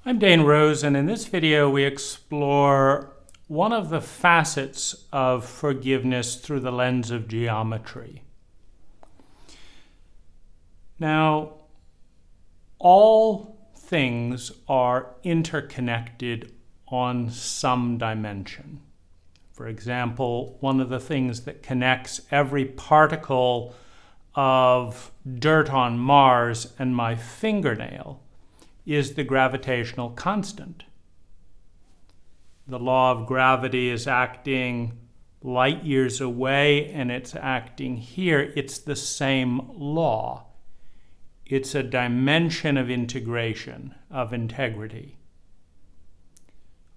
I'm Dane Rose, and in this video we explore one of the facets of forgiveness through the lens of geometry. Now, all things are interconnected on some dimension. For example, one of the things that connects every particle of dirt on Mars and my fingernail is the gravitational constant. The law of gravity is acting light years away, and it's acting here. It's the same law. It's a dimension of integration, of integrity.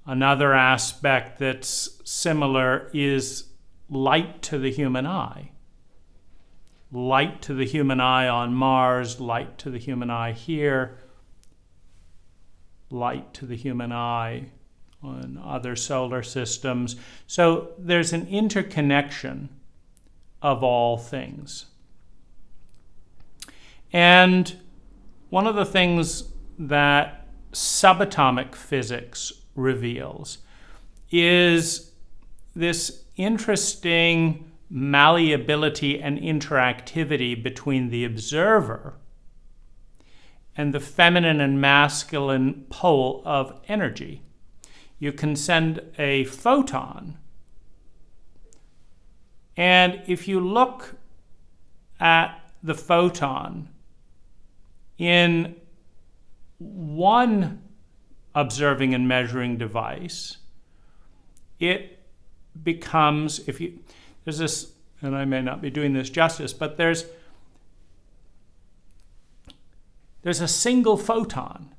Another aspect that's similar is light to the human eye. Light to the human eye on Mars, light to the human eye here, light to the human eye on other solar systems. So there's an interconnection of all things. And one of the things that subatomic physics reveals is this interesting malleability and interactivity between the observer and the feminine and masculine pole of energy. You can send a photon, and if you look at the photon in one observing and measuring device, it becomes, there's this, and I may not be doing this justice, but there's a single photon.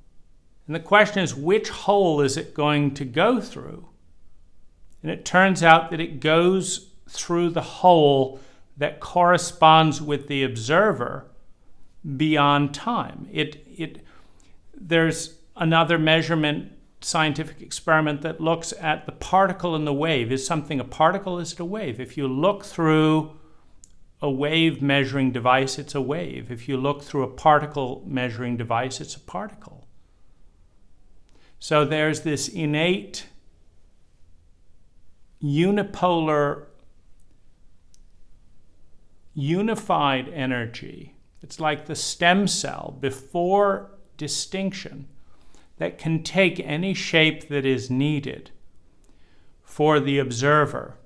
And the question is, which hole is it going to go through? And it turns out that it goes through the hole that corresponds with the observer beyond time. There's another measurement, scientific experiment that looks at the particle and the wave. Is something a particle? Is it a wave? If you look through a wave measuring device, it's a wave. If you look through a particle measuring device, it's a particle. So there's this innate unipolar, unified energy. It's like the stem cell before distinction that can take any shape that is needed for the observer.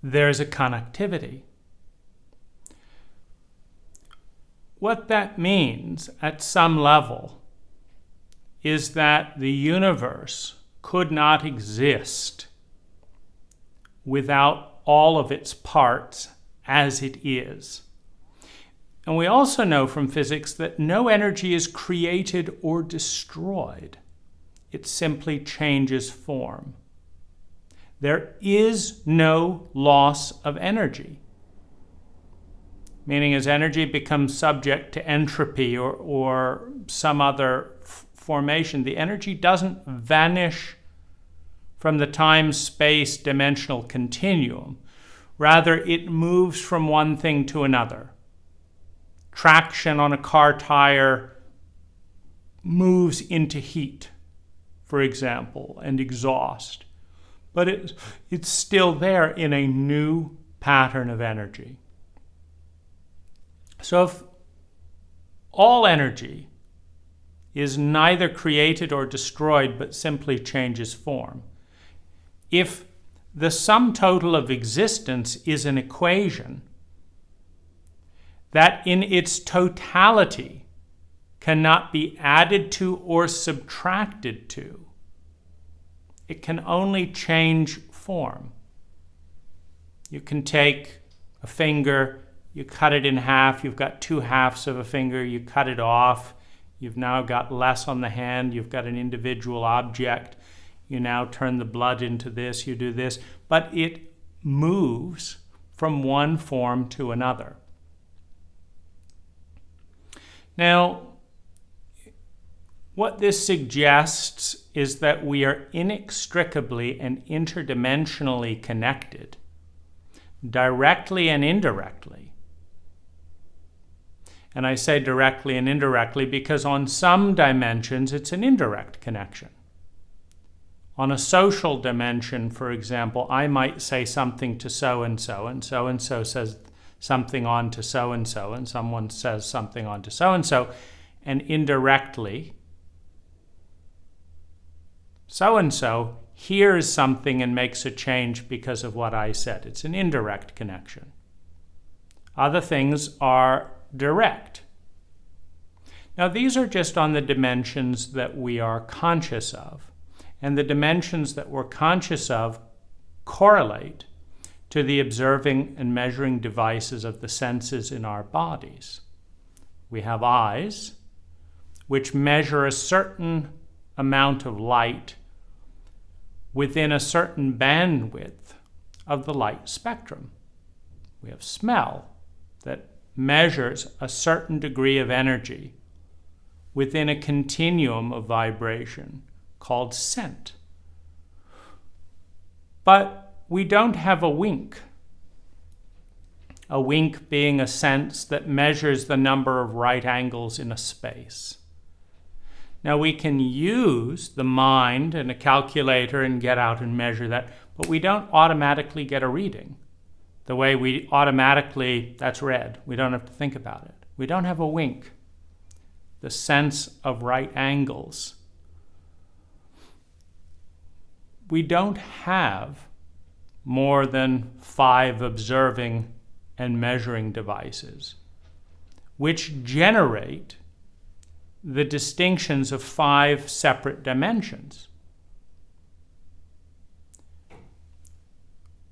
There's a connectivity. What that means at some level is that the universe could not exist without all of its parts as it is. And we also know from physics that no energy is created or destroyed. It simply changes form. There is no loss of energy, meaning as energy becomes subject to entropy or some other formation, the energy doesn't vanish from the time-space dimensional continuum. Rather, it moves from one thing to another. Traction on a car tire moves into heat, for example, and exhaust. But it's still there in a new pattern of energy. So if all energy is neither created or destroyed, but simply changes form, if the sum total of existence is an equation that in its totality cannot be added to or subtracted to, it can only change form. You can take a finger, you cut it in half, you've got two halves of a finger, you cut it off, you've now got less on the hand, you've got an individual object, you now turn the blood into this, you do this, but it moves from one form to another. Now, what this suggests is that we are inextricably and interdimensionally connected, directly and indirectly. And I say directly and indirectly because on some dimensions it's an indirect connection. On a social dimension, for example, I might say something to so-and-so, and so-and-so says something on to so-and-so, and someone says something on to so-and-so, and indirectly, so-and-so hears something and makes a change because of what I said. It's an indirect connection. Other things are direct. Now, these are just on the dimensions that we are conscious of. And the dimensions that we're conscious of correlate to the observing and measuring devices of the senses in our bodies. We have eyes, which measure a certain amount of light within a certain bandwidth of the light spectrum. We have smell that measures a certain degree of energy within a continuum of vibration called scent. But we don't have a wink. A wink being a sense that measures the number of right angles in a space. Now we can use the mind and a calculator and get out and measure that, but we don't automatically get a reading. The way we automatically, that's red. We don't have to think about it. We don't have a wink. The sense of right angles. We don't have more than 5 observing and measuring devices, which generate the distinctions of 5 separate dimensions.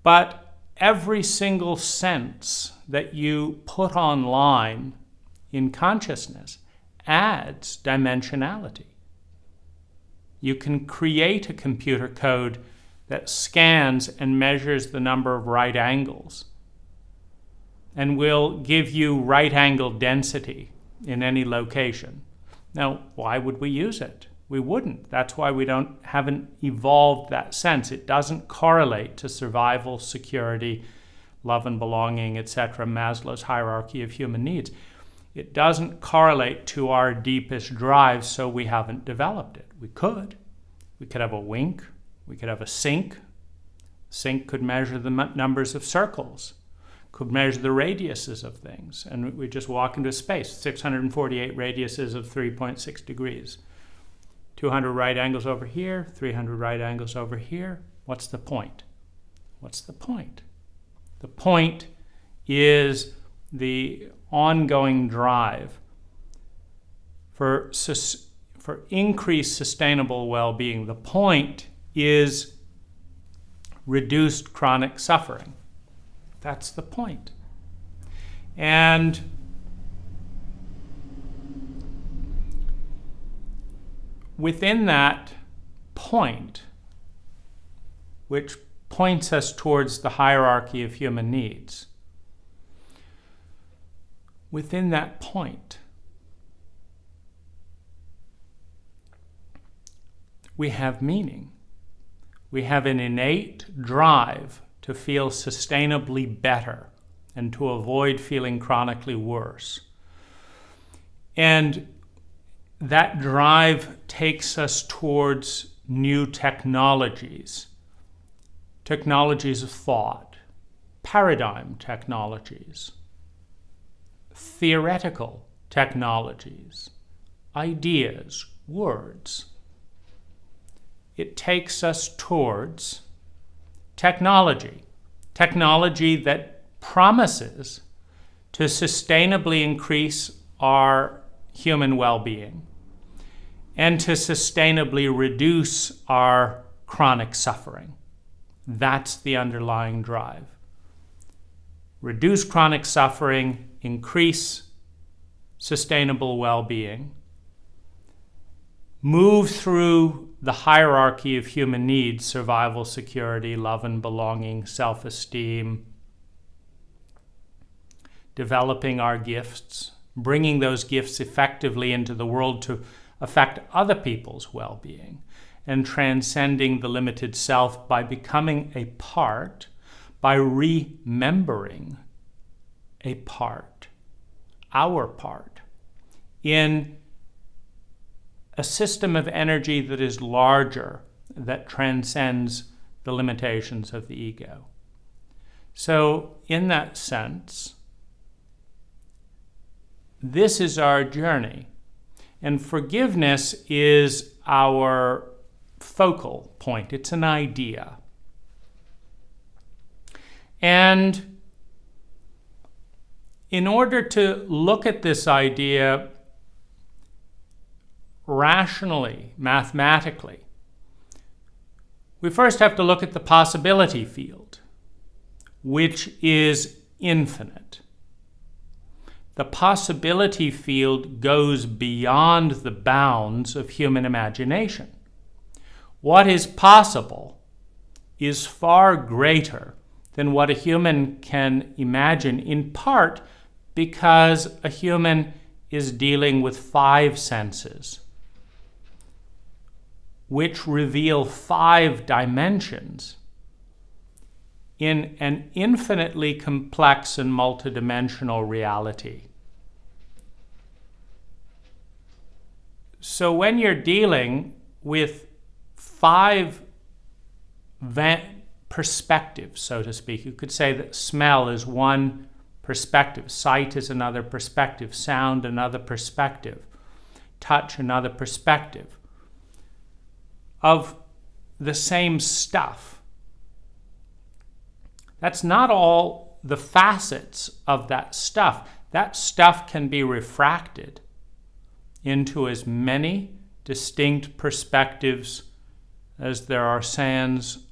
But every single sense that you put online in consciousness adds dimensionality. You can create a computer code that scans and measures the number of right angles and will give you right angle density in any location. Now, why would we use it? We wouldn't. That's why we haven't evolved that sense. It doesn't correlate to survival, security, love and belonging, etc., Maslow's hierarchy of human needs. It doesn't correlate to our deepest drives, so we haven't developed it. We could. We could have a wink. We could have a sync. Sync could measure the numbers of circles, could measure the radiuses of things, and we just walk into space. 648 radiuses of 3.6 degrees. 200 right angles over here, 300 right angles over here. What's the point? What's the point? The point is the ongoing drive for increased sustainable well-being. The point is reduced chronic suffering. That's the point. And within that point, which points us towards the hierarchy of human needs, within that point, we have meaning. We have an innate drive to feel sustainably better and to avoid feeling chronically worse. And that drive takes us towards new technologies, technologies of thought, paradigm technologies, theoretical technologies, ideas, words. It takes us towards technology that promises to sustainably increase our human well-being and to sustainably reduce our chronic suffering. That's the underlying drive. Reduce chronic suffering, increase sustainable well-being, move through the hierarchy of human needs: survival, security, love and belonging, self-esteem, developing our gifts, bringing those gifts effectively into the world to affect other people's well-being, and transcending the limited self by becoming a part, by remembering a part our part in a system of energy that is larger, that transcends the limitations of the ego. So, in that sense, this is our journey. And forgiveness is our focal point. It's an idea. And in order to look at this idea rationally, mathematically, we first have to look at the possibility field, which is infinite. The possibility field goes beyond the bounds of human imagination. What is possible is far greater than what a human can imagine, in part because a human is dealing with 5 senses, which reveal 5 dimensions in an infinitely complex and multidimensional reality. So when you're dealing with 5 perspectives, so to speak, you could say that smell is one perspective, sight is another perspective, sound another perspective, touch another perspective, of the same stuff. That's not all the facets of that stuff. That stuff can be refracted into as many distinct perspectives as there are sands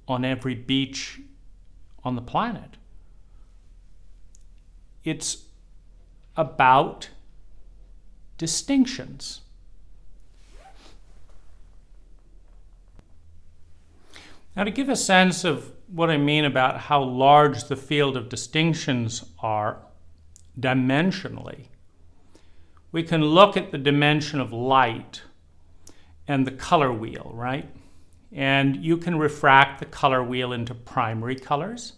on every beach on the planet. It's about distinctions. Now, to give a sense of what I mean about how large the field of distinctions are dimensionally, we can look at the dimension of light and the color wheel, right? And you can refract the color wheel into primary colors.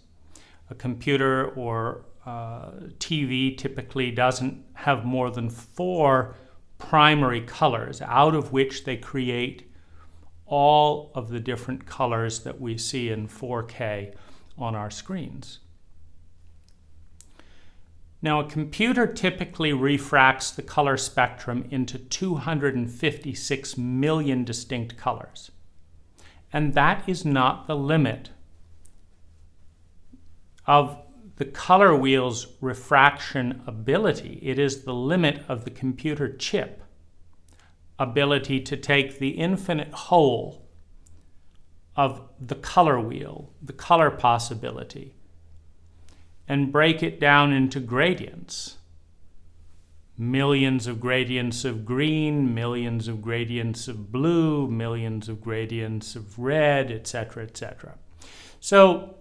A computer or TV typically doesn't have more than 4 primary colors, out of which they create all of the different colors that we see in 4K on our screens. Now, a computer typically refracts the color spectrum into 256 million distinct colors. And that is not the limit of the color wheel's refraction ability. It is the limit of the computer chip ability to take the infinite whole of the color wheel, the color possibility, and break it down into gradients. Millions of gradients of green, millions of gradients of blue, millions of gradients of red, etc., etc. So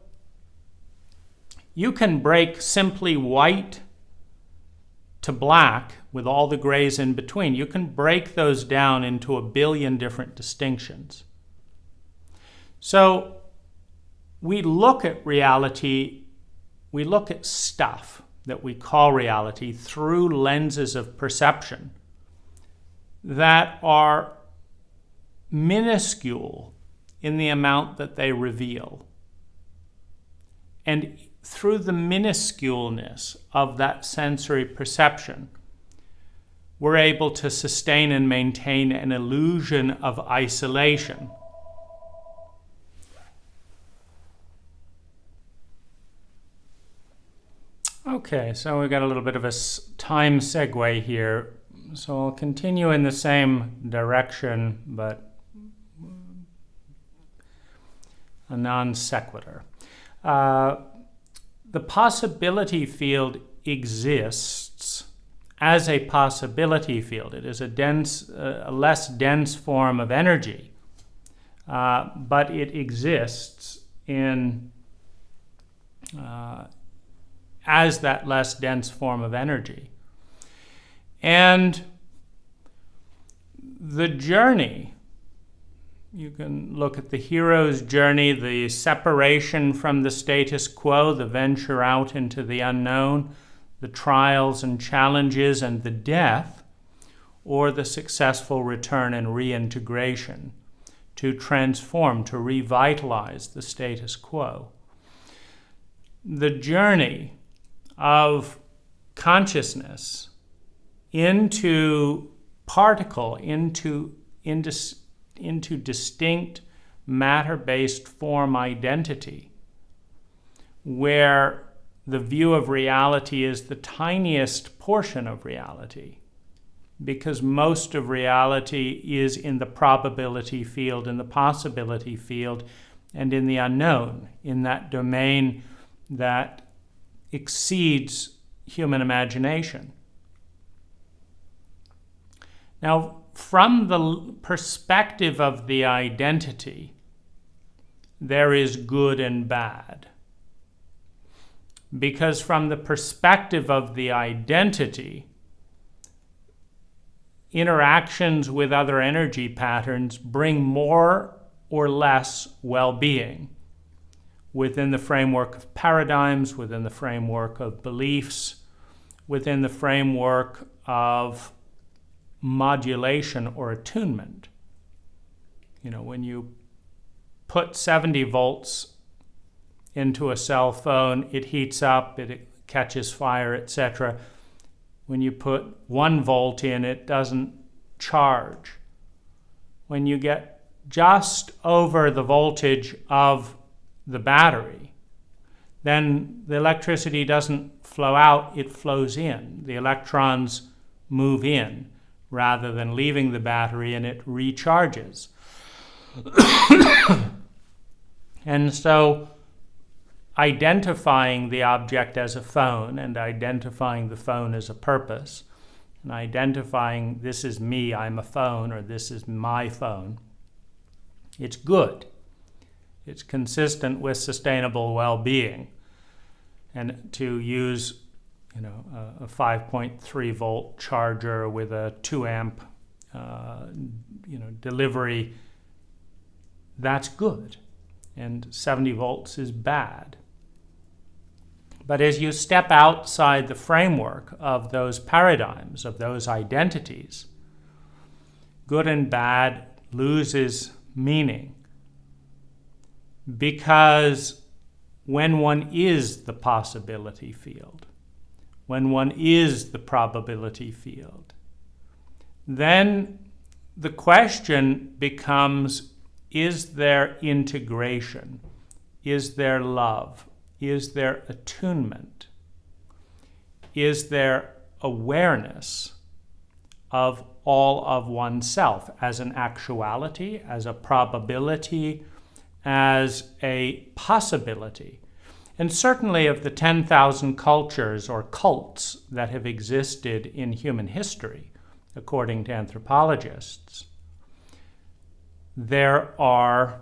you can break simply white to black with all the grays in between. You can break those down into a billion different distinctions. So we look at reality, we look at stuff that we call reality through lenses of perception that are minuscule in the amount that they reveal. And through the minusculeness of that sensory perception, we're able to sustain and maintain an illusion of isolation. Okay, so we've got a little bit of a time segue here. So I'll continue in the same direction, but a non sequitur. The possibility field exists as a possibility field. It is a less dense form of energy, but it exists as that less dense form of energy. And the journey, you can look at the hero's journey, the separation from the status quo, the venture out into the unknown, the trials and challenges and the death, or the successful return and reintegration to transform, to revitalize the status quo. The journey of consciousness into particle, into distinct matter-based form identity, where the view of reality is the tiniest portion of reality, because most of reality is in the probability field, in the possibility field, and in the unknown, in that domain that exceeds human imagination. Now, from the perspective of the identity, there is good and bad. Because from the perspective of the identity, interactions with other energy patterns bring more or less well-being within the framework of paradigms, within the framework of beliefs, within the framework of modulation or attunement. You know, when you put 70 volts into a cell phone, it heats up, it catches fire, etc. When you put 1 volt in, it doesn't charge. When you get just over the voltage of the battery, then the electricity doesn't flow out, it flows in. The electrons move in rather than leaving the battery, and it recharges. And so identifying the object as a phone and identifying the phone as a purpose and identifying this is me, I'm a phone, or this is my phone, it's good. It's consistent with sustainable well-being. And to use, a 5.3 volt charger with a 2 amp, delivery, that's good. And 70 volts is bad. But as you step outside the framework of those paradigms, of those identities, good and bad loses meaning. Because when one is the possibility field, when one is the probability field, then the question becomes, is there integration? Is there love? Is there attunement? Is there awareness of all of oneself as an actuality, as a probability, as a possibility? And certainly of the 10,000 cultures or cults that have existed in human history, according to anthropologists, there are,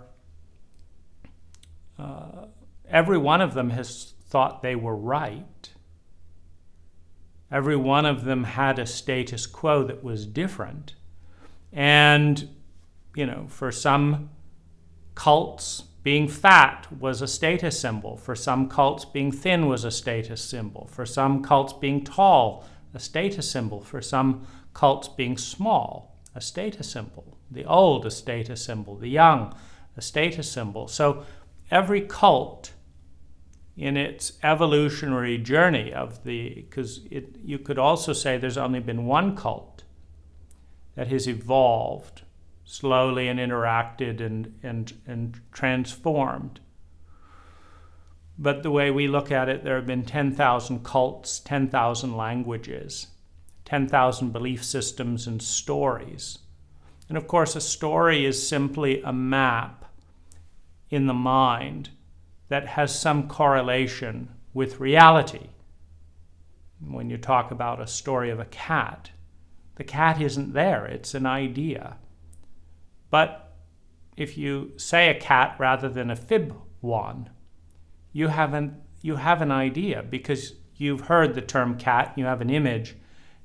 every one of them has thought they were right. Every one of them had a status quo that was different. And, for some cults, being fat was a status symbol. For some cults, being thin was a status symbol. For some cults, being tall, a status symbol. For some cults, being small, a status symbol. The old, a status symbol. The young, a status symbol. So every cult in its evolutionary journey because you could also say there's only been one cult that has evolved slowly and interacted and transformed. But the way we look at it, there have been 10,000 cults, 10,000 languages, 10,000 belief systems and stories. And of course, a story is simply a map in the mind that has some correlation with reality. When you talk about a story of a cat, the cat isn't there, it's an idea. But if you say a cat rather than a fib one, you have an idea because you've heard the term cat, you have an image,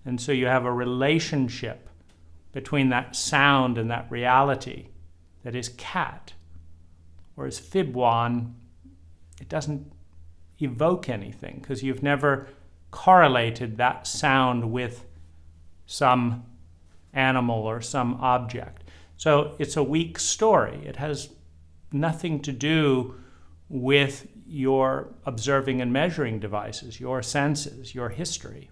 and so you have a relationship between that sound and that reality that is cat. Whereas fibwan, it doesn't evoke anything because you've never correlated that sound with some animal or some object. So it's a weak story. It has nothing to do with your observing and measuring devices, your senses, your history.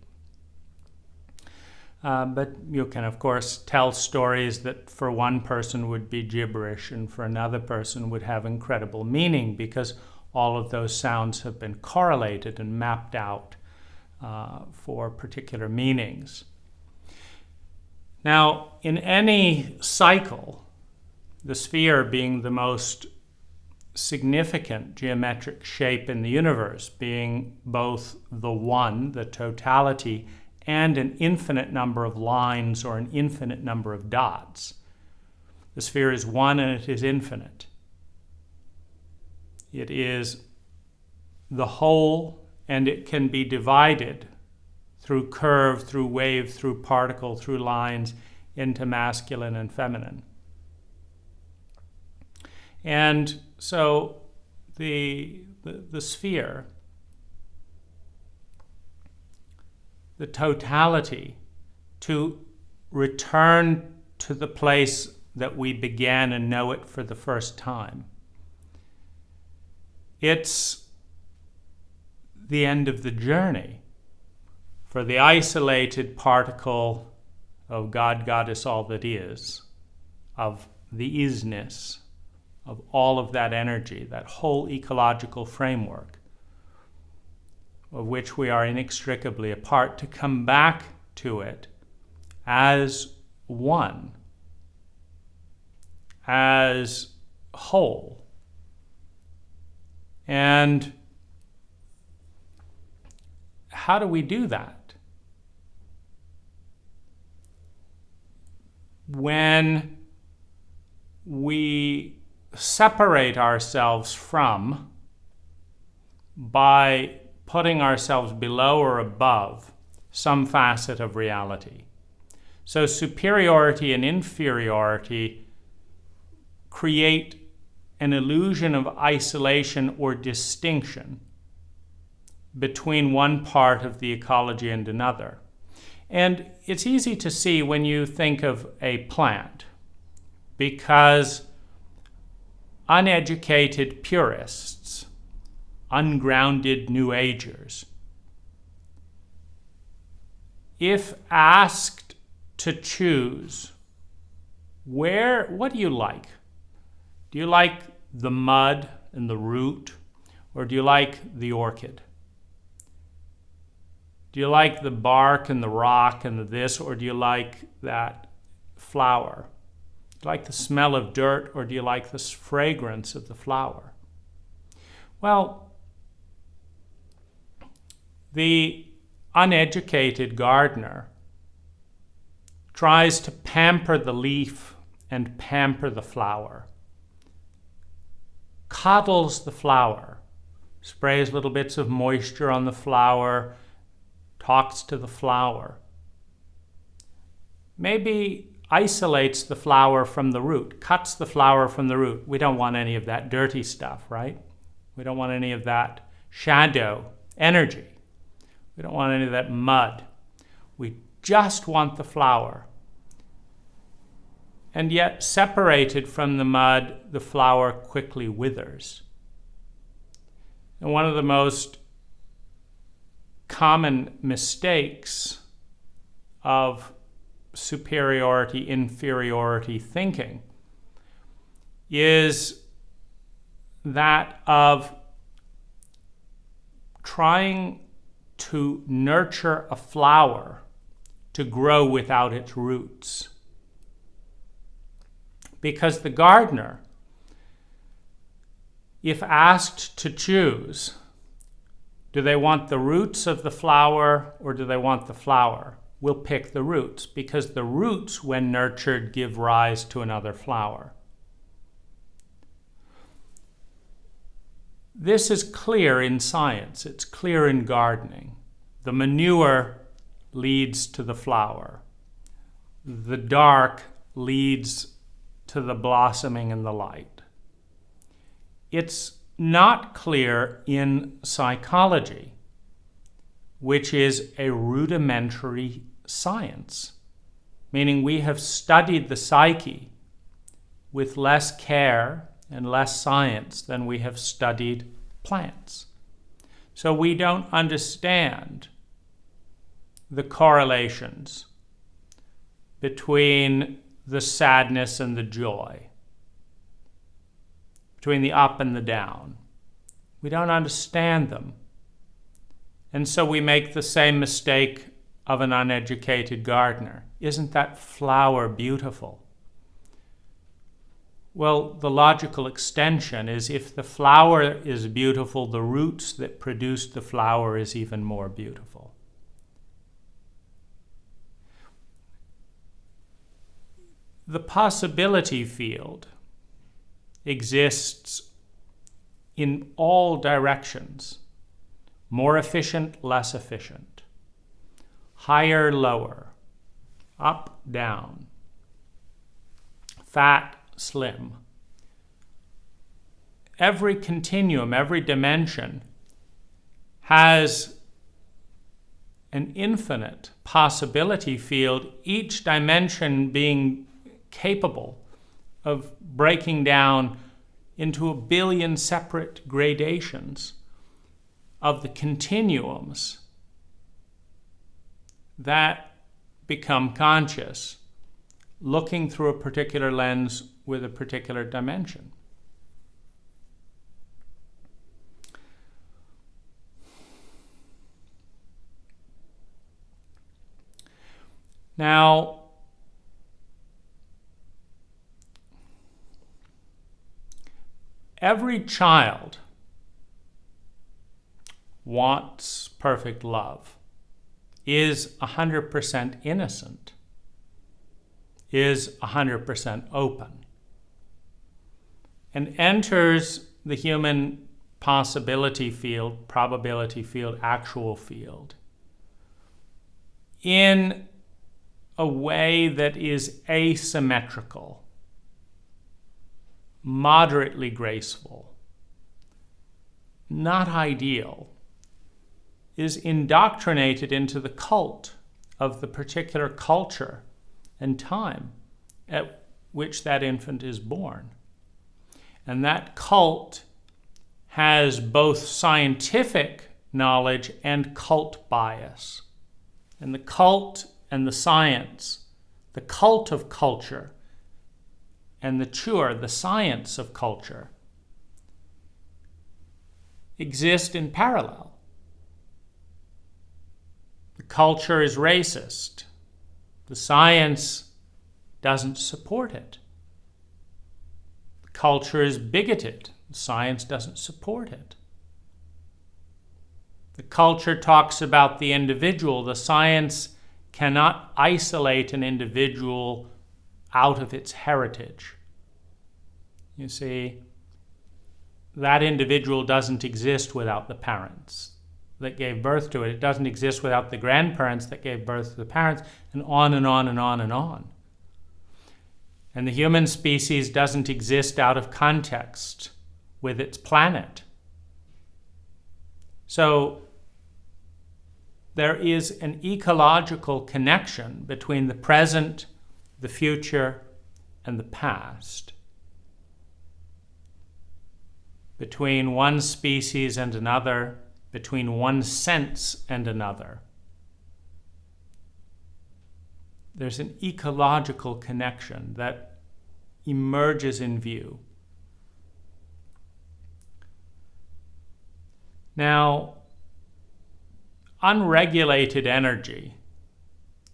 But you can, of course, tell stories that for one person would be gibberish and for another person would have incredible meaning because all of those sounds have been correlated and mapped out for particular meanings. Now, in any cycle, the sphere being the most significant geometric shape in the universe, being both the one, the totality, and an infinite number of lines or an infinite number of dots. The sphere is one and it is infinite. It is the whole, and it can be divided through curve, through wave, through particle, through lines, into masculine and feminine. And so the sphere, the totality, to return to the place that we began and know it for the first time. It's the end of the journey for the isolated particle of God, Goddess, all that is, of the isness, of all of that energy, that whole ecological framework of which we are inextricably a part, to come back to it as one, as whole. And how do we do that? When we separate ourselves from, by putting ourselves below or above some facet of reality. So superiority and inferiority create an illusion of isolation or distinction between one part of the ecology and another. And it's easy to see when you think of a plant, because uneducated purists, ungrounded New Agers, if asked to choose, what do you like? Do you like the mud and the root, or do you like the orchid? Do you like the bark and the rock and the this, or do you like that flower? Do you like the smell of dirt, or do you like the fragrance of the flower? Well, the uneducated gardener tries to pamper the leaf and pamper the flower, coddles the flower, sprays little bits of moisture on the flower, talks to the flower, maybe isolates the flower from the root, cuts the flower from the root. We don't want any of that dirty stuff, right? We don't want any of that shadow energy. We don't want any of that mud. We just want the flower. And yet, separated from the mud, the flower quickly withers. And one of the most common mistakes of superiority, inferiority thinking is that of trying to nurture a flower to grow without its roots. Because the gardener, if asked to choose, do they want the roots of the flower or do they want the flower, will pick the roots, because the roots, when nurtured, give rise to another flower. This is clear in science. It's clear in gardening. The manure leads to the flower. The dark leads to the blossoming and the light. It's not clear in psychology. which is a rudimentary science, meaning we have studied the psyche with less care and less science than we have studied plants. So we don't understand the correlations between the sadness and the joy, between the up and the down. We don't understand them. And so we make the same mistake of an uneducated gardener. Isn't that flower beautiful? Well, the logical extension is if the flower is beautiful, the roots that produced the flower is even more beautiful. The possibility field exists in all directions. More efficient, less efficient. Higher, lower. Up, down. Fat, slim. Every continuum, every dimension has an infinite possibility field, each dimension being capable of breaking down into 1 billion separate gradations of the continuums that become conscious, looking through a particular lens with a particular dimension. Now, every child wants perfect love, is 100% innocent, is 100% open, and enters the human possibility field, probability field, actual field in a way that is asymmetrical, moderately graceful, not ideal, is indoctrinated into the cult of the particular culture and time at which that infant is born. And that cult has both scientific knowledge and cult bias. And the cult and the science, the cult of culture, and the science of culture, exist in parallel. The culture is racist. The science doesn't support it. The culture is bigoted. The science doesn't support it. The culture talks about the individual. The science cannot isolate an individual out of its heritage. You see, that individual doesn't exist without the parents that gave birth to it. It doesn't exist without the grandparents that gave birth to the parents, and on and on and on and on. And the human species doesn't exist out of context with its planet. So there is an ecological connection between the present, the future, and the past. Between one species and another, between one sense and another. There's an ecological connection that emerges in view. Now, unregulated energy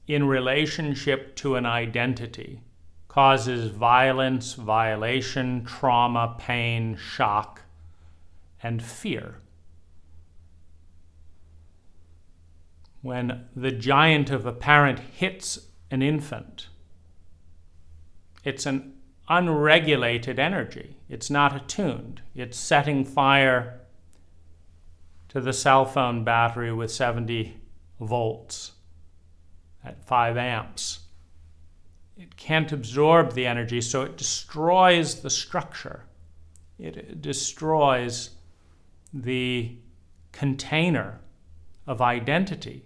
in relationship to an identity causes violence, violation, trauma, pain, shock, and fear. When the giant of a parent hits an infant, it's an unregulated energy. It's not attuned. It's setting fire to the cell phone battery with 70 volts at 5 amps. It can't absorb the energy, so it destroys the structure. It destroys the container of identity.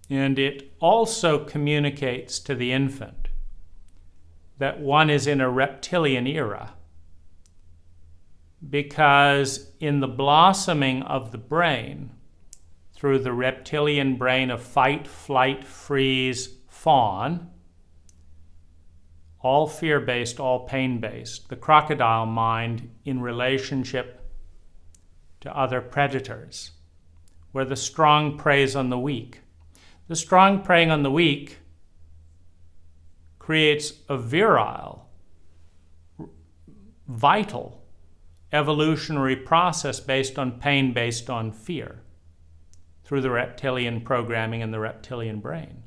And it also communicates to the infant that one is in a reptilian era, because in the blossoming of the brain, through the reptilian brain of fight, flight, freeze, fawn, all fear-based, all pain-based, the crocodile mind in relationship to other predators, where the strong preys on the weak. The strong preying on the weak creates a virile, vital evolutionary process based on pain, based on fear, through the reptilian programming in the reptilian brain.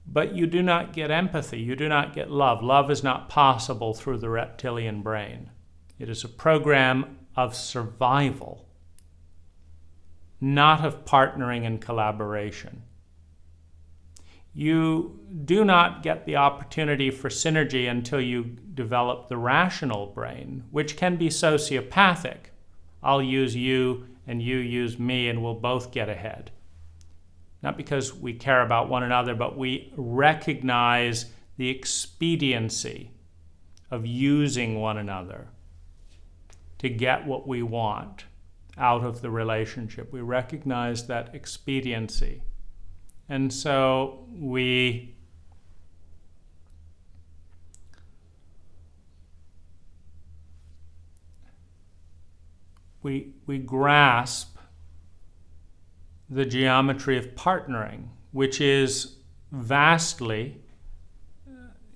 But you do not get empathy, you do not get love. Love is not possible through the reptilian brain. It is a program of survival, not of partnering and collaboration. You do not get the opportunity for synergy until you develop the rational brain, which can be sociopathic. I'll use you and you use me and we'll both get ahead. Not because we care about one another, but we recognize the expediency of using one another to get what we want out of the relationship. We recognize that expediency. And so we grasp the geometry of partnering, which is vastly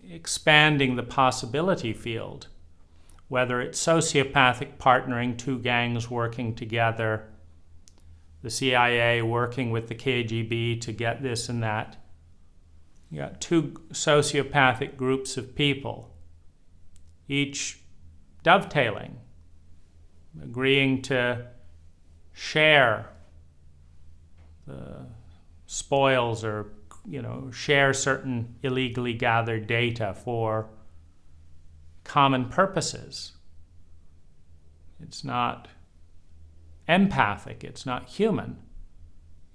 expanding the possibility field, whether it's sociopathic partnering, two gangs working together, the CIA working with the KGB to get this and that. You got two sociopathic groups of people, each dovetailing, agreeing to share the spoils or, share certain illegally gathered data for common purposes. It's not empathic, it's not human,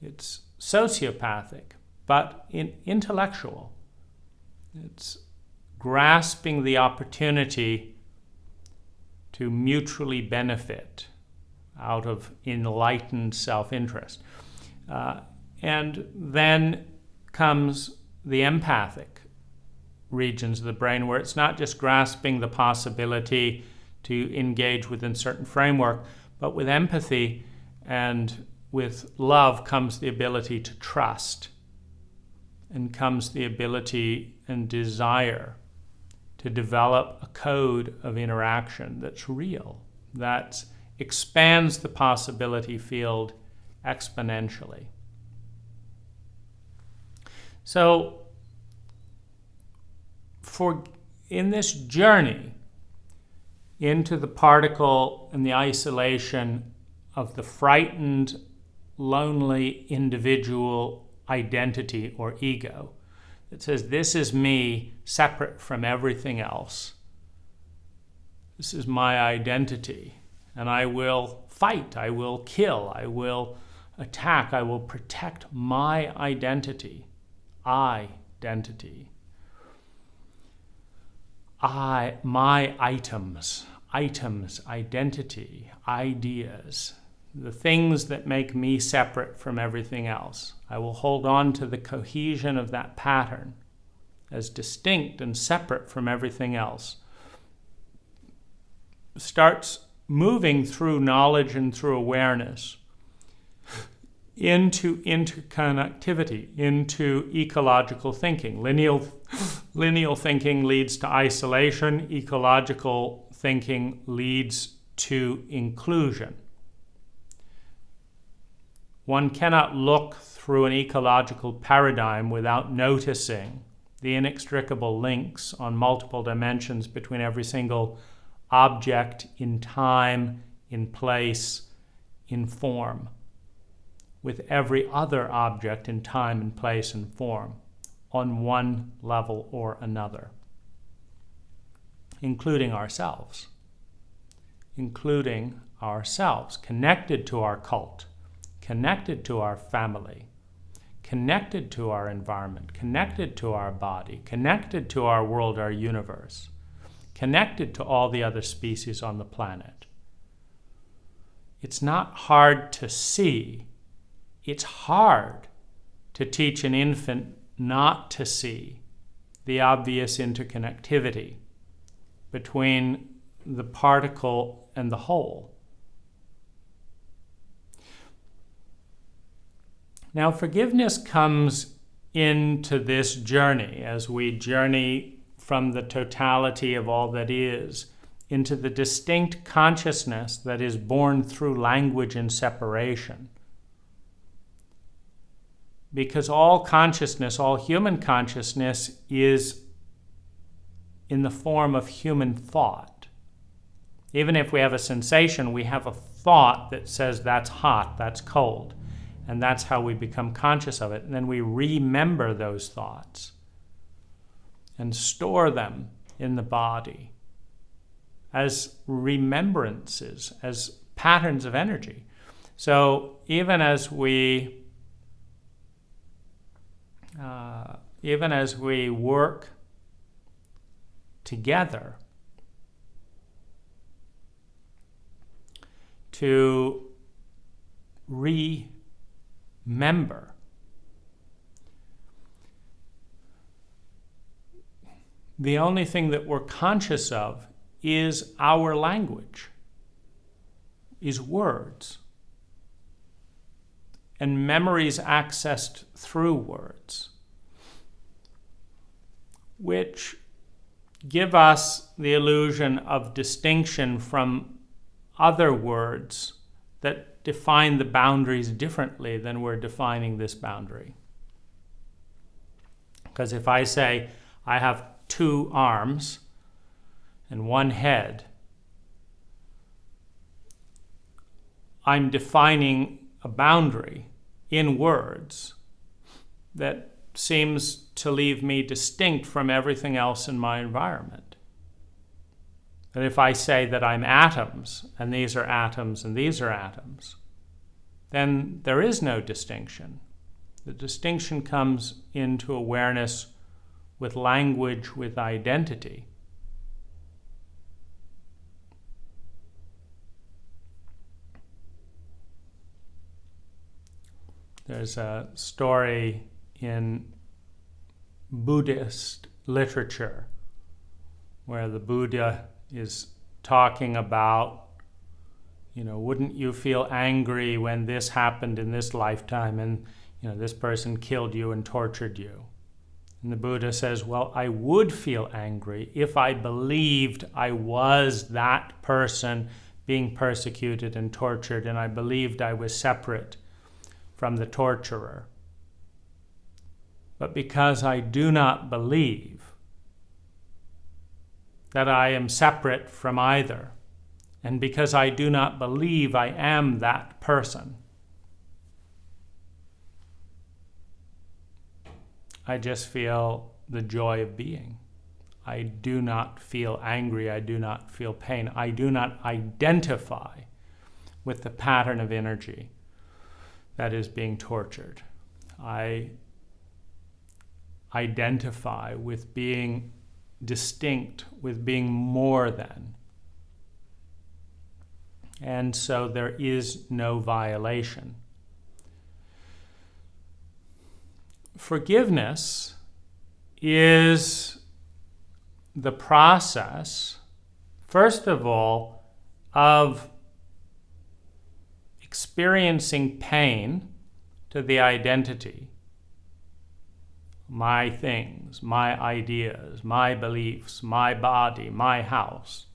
it's sociopathic, but intellectual. It's grasping the opportunity to mutually benefit out of enlightened self-interest. And then comes the empathic regions of the brain, where it's not just grasping the possibility to engage within certain framework, but with empathy and with love comes the ability to trust, and comes the ability and desire to develop a code of interaction that's real, that expands the possibility field exponentially. So, in this journey into the particle and the isolation of the frightened, lonely individual identity or ego that says, this is me separate from everything else. This is my identity, and I will fight, I will kill, I will attack, I will protect my identity. Identity. My items, identity, ideas, the things that make me separate from everything else. I will hold on to the cohesion of that pattern as distinct and separate from everything else. Starts moving through knowledge and through awareness into interconnectivity, into ecological thinking. Lineal thinking leads to isolation. Ecological thinking leads to inclusion. One cannot look through an ecological paradigm without noticing the inextricable links on multiple dimensions between every single object in time, in place, in form, with every other object in time and place and form on one level or another, including ourselves, including ourselves, connected to our cult, connected to our family, connected to our environment, connected to our body, connected to our world, our universe, connected to all the other species on the planet. It's not hard to see. It's hard to teach an infant not to see the obvious interconnectivity between the particle and the whole. Now, forgiveness comes into this journey as we journey from the totality of all that is into the distinct consciousness that is born through language and separation. Because all consciousness, all human consciousness, is in the form of human thought. Even if we have a sensation, we have a thought that says that's hot, that's cold, and that's how we become conscious of it. And then we remember those thoughts and store them in the body as remembrances, as patterns of energy. So even as we work together to remember, the only thing that we're conscious of is our language, is words, and memories accessed through words, which give us the illusion of distinction from other words that define the boundaries differently than we're defining this boundary. Because if I say I have 2 arms and 1 head, I'm defining a boundary in words that seems to leave me distinct from everything else in my environment. And if I say that I'm atoms, and these are atoms, and these are atoms, then there is no distinction. The distinction comes into awareness with language, with identity. There's a story in Buddhist literature where the Buddha is talking about, wouldn't you feel angry when this happened in this lifetime and, this person killed you and tortured you? And the Buddha says, well, I would feel angry if I believed I was that person being persecuted and tortured, and I believed I was separate from the torturer. But because I do not believe that I am separate from either, and because I do not believe I am that person, I just feel the joy of being. I do not feel angry. I do not feel pain. I do not identify with the pattern of energy that is being tortured. I identify with being distinct, with being more than. And so there is no violation. Forgiveness is the process, first of all, of experiencing pain to the identity, my things, my ideas, my beliefs, my body, my house.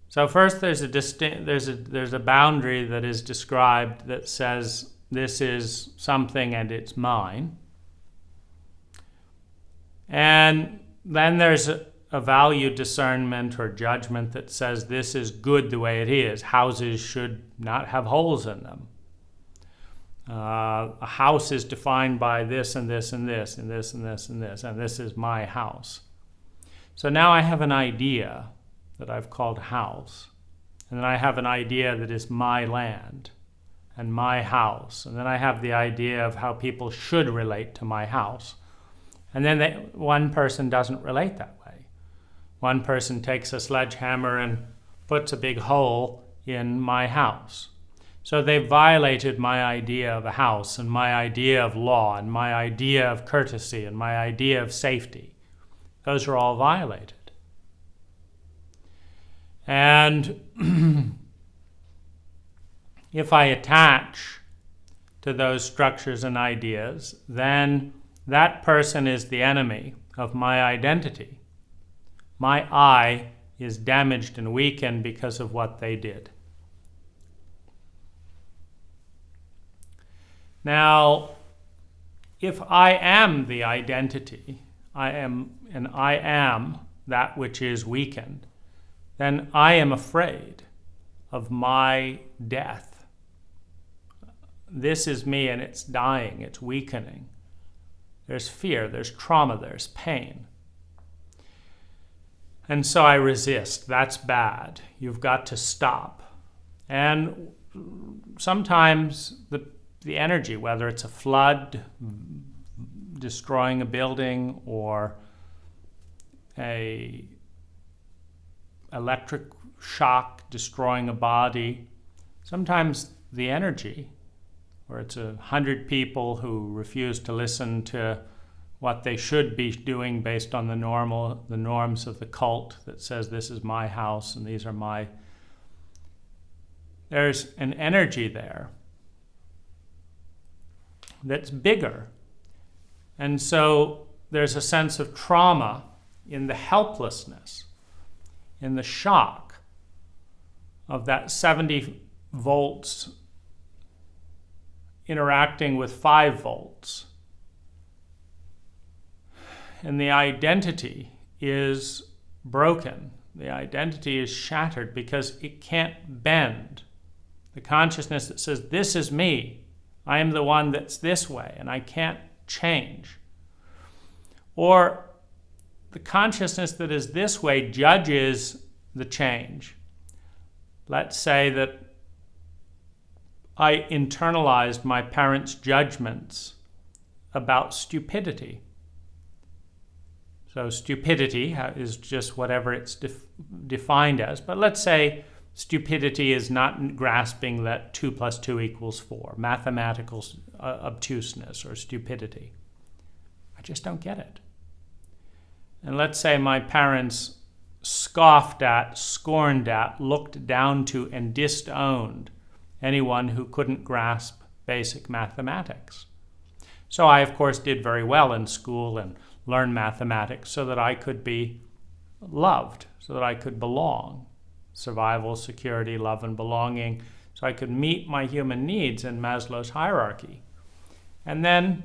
So first there's a boundary that is described that says this is something and it's mine. And then there's a value discernment or judgment that says this is good the way it is. Houses should not have holes in them. A house is defined by this and this and this and this and this and this, and this is my house. So now I have an idea that I've called house, And then I have an idea that is my land and my house. And then I have the idea of how people should relate to my house. And then one person doesn't relate that way. One person takes a sledgehammer and puts a big hole in my house. So they've violated my idea of a house and my idea of law and my idea of courtesy and my idea of safety. Those are all violated. And if I attach to those structures and ideas, then that person is the enemy of my identity. My I is damaged and weakened because of what they did. Now, if I am the identity, I am that which is weakened, then I am afraid of my death. This is me and it's dying, it's weakening. There's fear, there's trauma, there's pain. And so I resist. That's bad. You've got to stop. And sometimes the energy, whether it's a flood destroying a building or a electric shock destroying a body, sometimes the energy, or it's 100 people who refuse to listen to what they should be doing based on the norms of the cult that says this is my house and these are my... There's an energy there that's bigger. And so there's a sense of trauma in the helplessness, in the shock of that 70 volts interacting with 5 volts. And the identity is broken. The identity is shattered because it can't bend. The consciousness that says, this is me, I am the one that's this way, and I can't change. Or the consciousness that is this way judges the change. Let's say that I internalized my parents' judgments about stupidity. So stupidity is just whatever it's defined as. But let's say stupidity is not grasping that 2 + 2 = 4, mathematical obtuseness or stupidity. I just don't get it. And let's say my parents scoffed at, scorned at, looked down to, and disowned anyone who couldn't grasp basic mathematics. So I, of course, did very well in school and learned mathematics so that I could be loved, so that I could belong. Survival, security, love, and belonging, so I could meet my human needs in Maslow's hierarchy. And then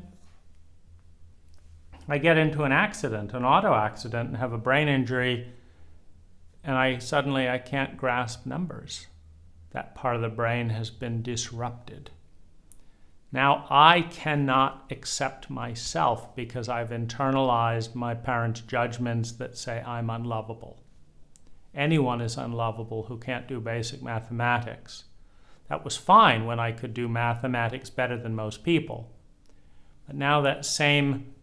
I get into an accident, an auto accident, and have a brain injury, and I can't grasp numbers. That part of the brain has been disrupted. Now I cannot accept myself because I've internalized my parents' judgments that say I'm unlovable. Anyone is unlovable who can't do basic mathematics. That was fine when I could do mathematics better than most people. But now that same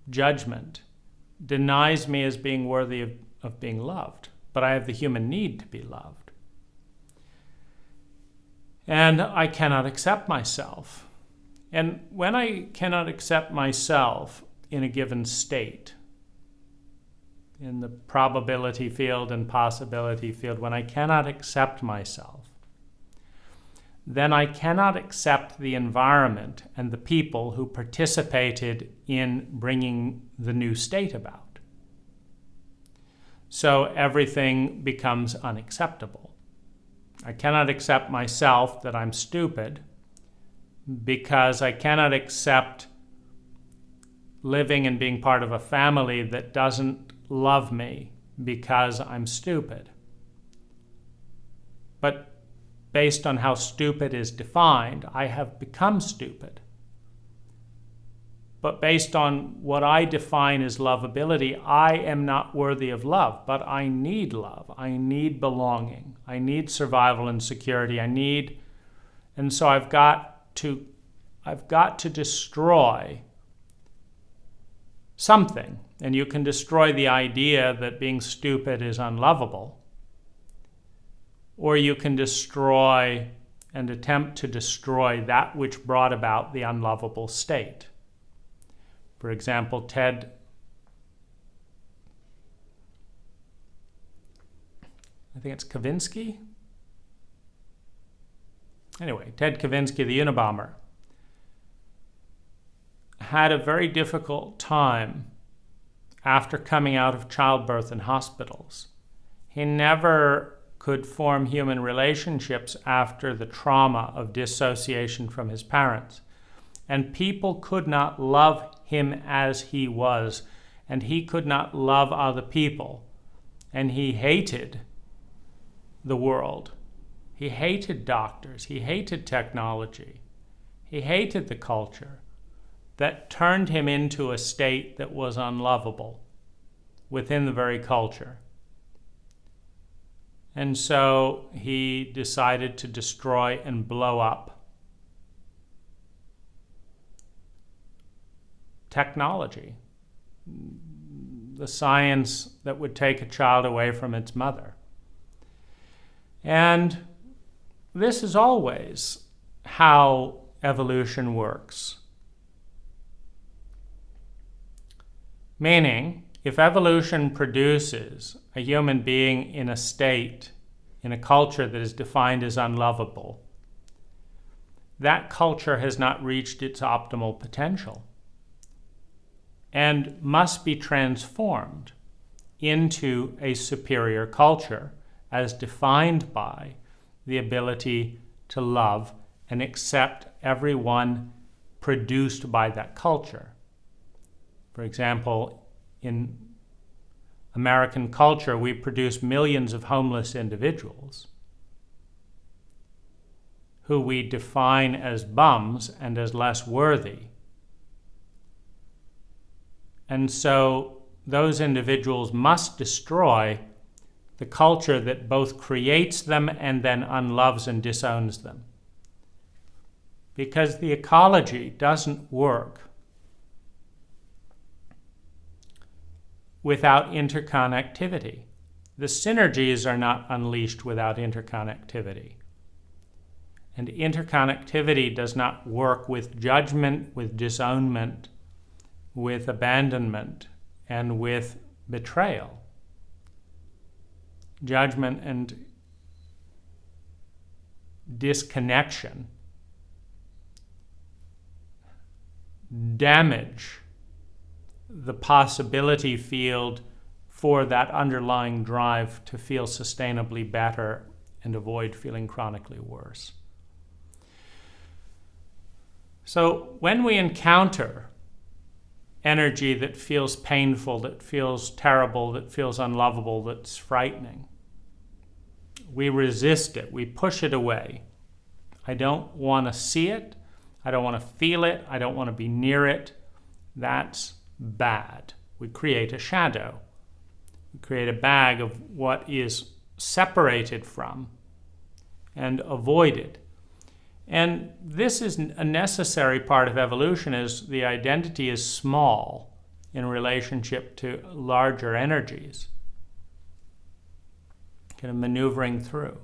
judgment denies me as being worthy of being loved. But I have the human need to be loved. And I cannot accept myself. And when I cannot accept myself in a given state, in the probability field and possibility field, when I cannot accept myself, then I cannot accept the environment and the people who participated in bringing the new state about. So everything becomes unacceptable. I cannot accept myself that I'm stupid because I cannot accept living and being part of a family that doesn't love me because I'm stupid. But based on how stupid is defined, I have become stupid. But based on what I define as lovability, I am not worthy of love, but I need love. I need belonging. I need survival and security. And so I've got to destroy something. And you can destroy the idea that being stupid is unlovable. Or you can destroy and attempt to destroy that which brought about the unlovable state. For example, Ted Kavinsky? Anyway, Ted Kavinsky the Unabomber had a very difficult time after coming out of childbirth in hospitals. He never could form human relationships after the trauma of dissociation from his parents. And people could not love him as he was, and he could not love other people. And he hated the world. He hated doctors. He hated technology. He hated the culture that turned him into a state that was unlovable within the very culture. And so he decided to destroy and blow up technology, the science that would take a child away from its mother. And this is always how evolution works. Meaning, if evolution produces a human being in a state, in a culture that is defined as unlovable, that culture has not reached its optimal potential and must be transformed into a superior culture as defined by the ability to love and accept everyone produced by that culture. For example, in American culture, we produce millions of homeless individuals who we define as bums and as less worthy. And so those individuals must destroy the culture that both creates them and then unloves and disowns them. Because the ecology doesn't work without interconnectivity. The synergies are not unleashed without interconnectivity. And interconnectivity does not work with judgment, with disownment, with abandonment, and with betrayal. Judgment and disconnection damage the possibility field for that underlying drive to feel sustainably better and avoid feeling chronically worse. So when we encounter energy that feels painful, that feels terrible, that feels unlovable, that's frightening, we resist it, we push it away. I don't want to see it, I don't want to feel it, I don't want to be near it. That's bad. We create a shadow. We create a bag of what is separated from and avoided. And this is a necessary part of evolution, as the identity is small in relationship to larger energies, kind of maneuvering through.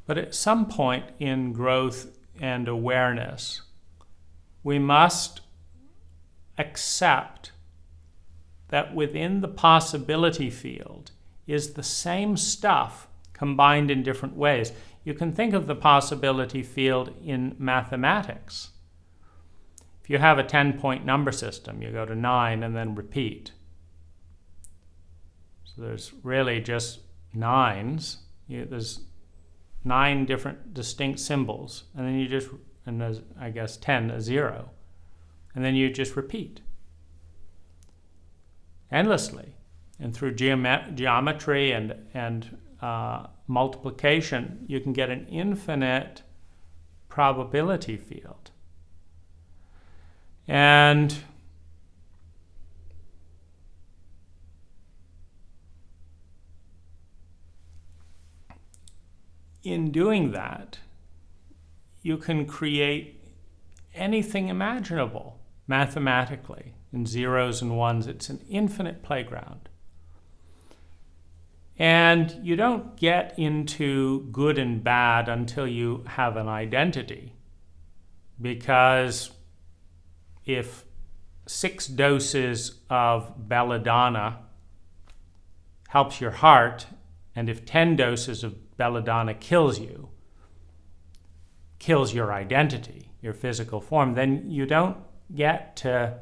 But at some point in growth and awareness, we must accept that within the possibility field is the same stuff combined in different ways. You can think of the possibility field in mathematics. If you have a 10-point number system, you go to 9 and then repeat. So there's really just nines. There's 9 different distinct symbols, and then you just, and there's, I guess, 10, a 0. And then you just repeat endlessly. And through geometry and multiplication, you can get an infinite probability field. And in doing that, you can create anything imaginable mathematically. In zeros and ones, it's an infinite playground. And you don't get into good and bad until you have an identity. Because if 6 doses of belladonna helps your heart, and if 10 doses of belladonna kills you, kills your identity, your physical form, then you don't get to,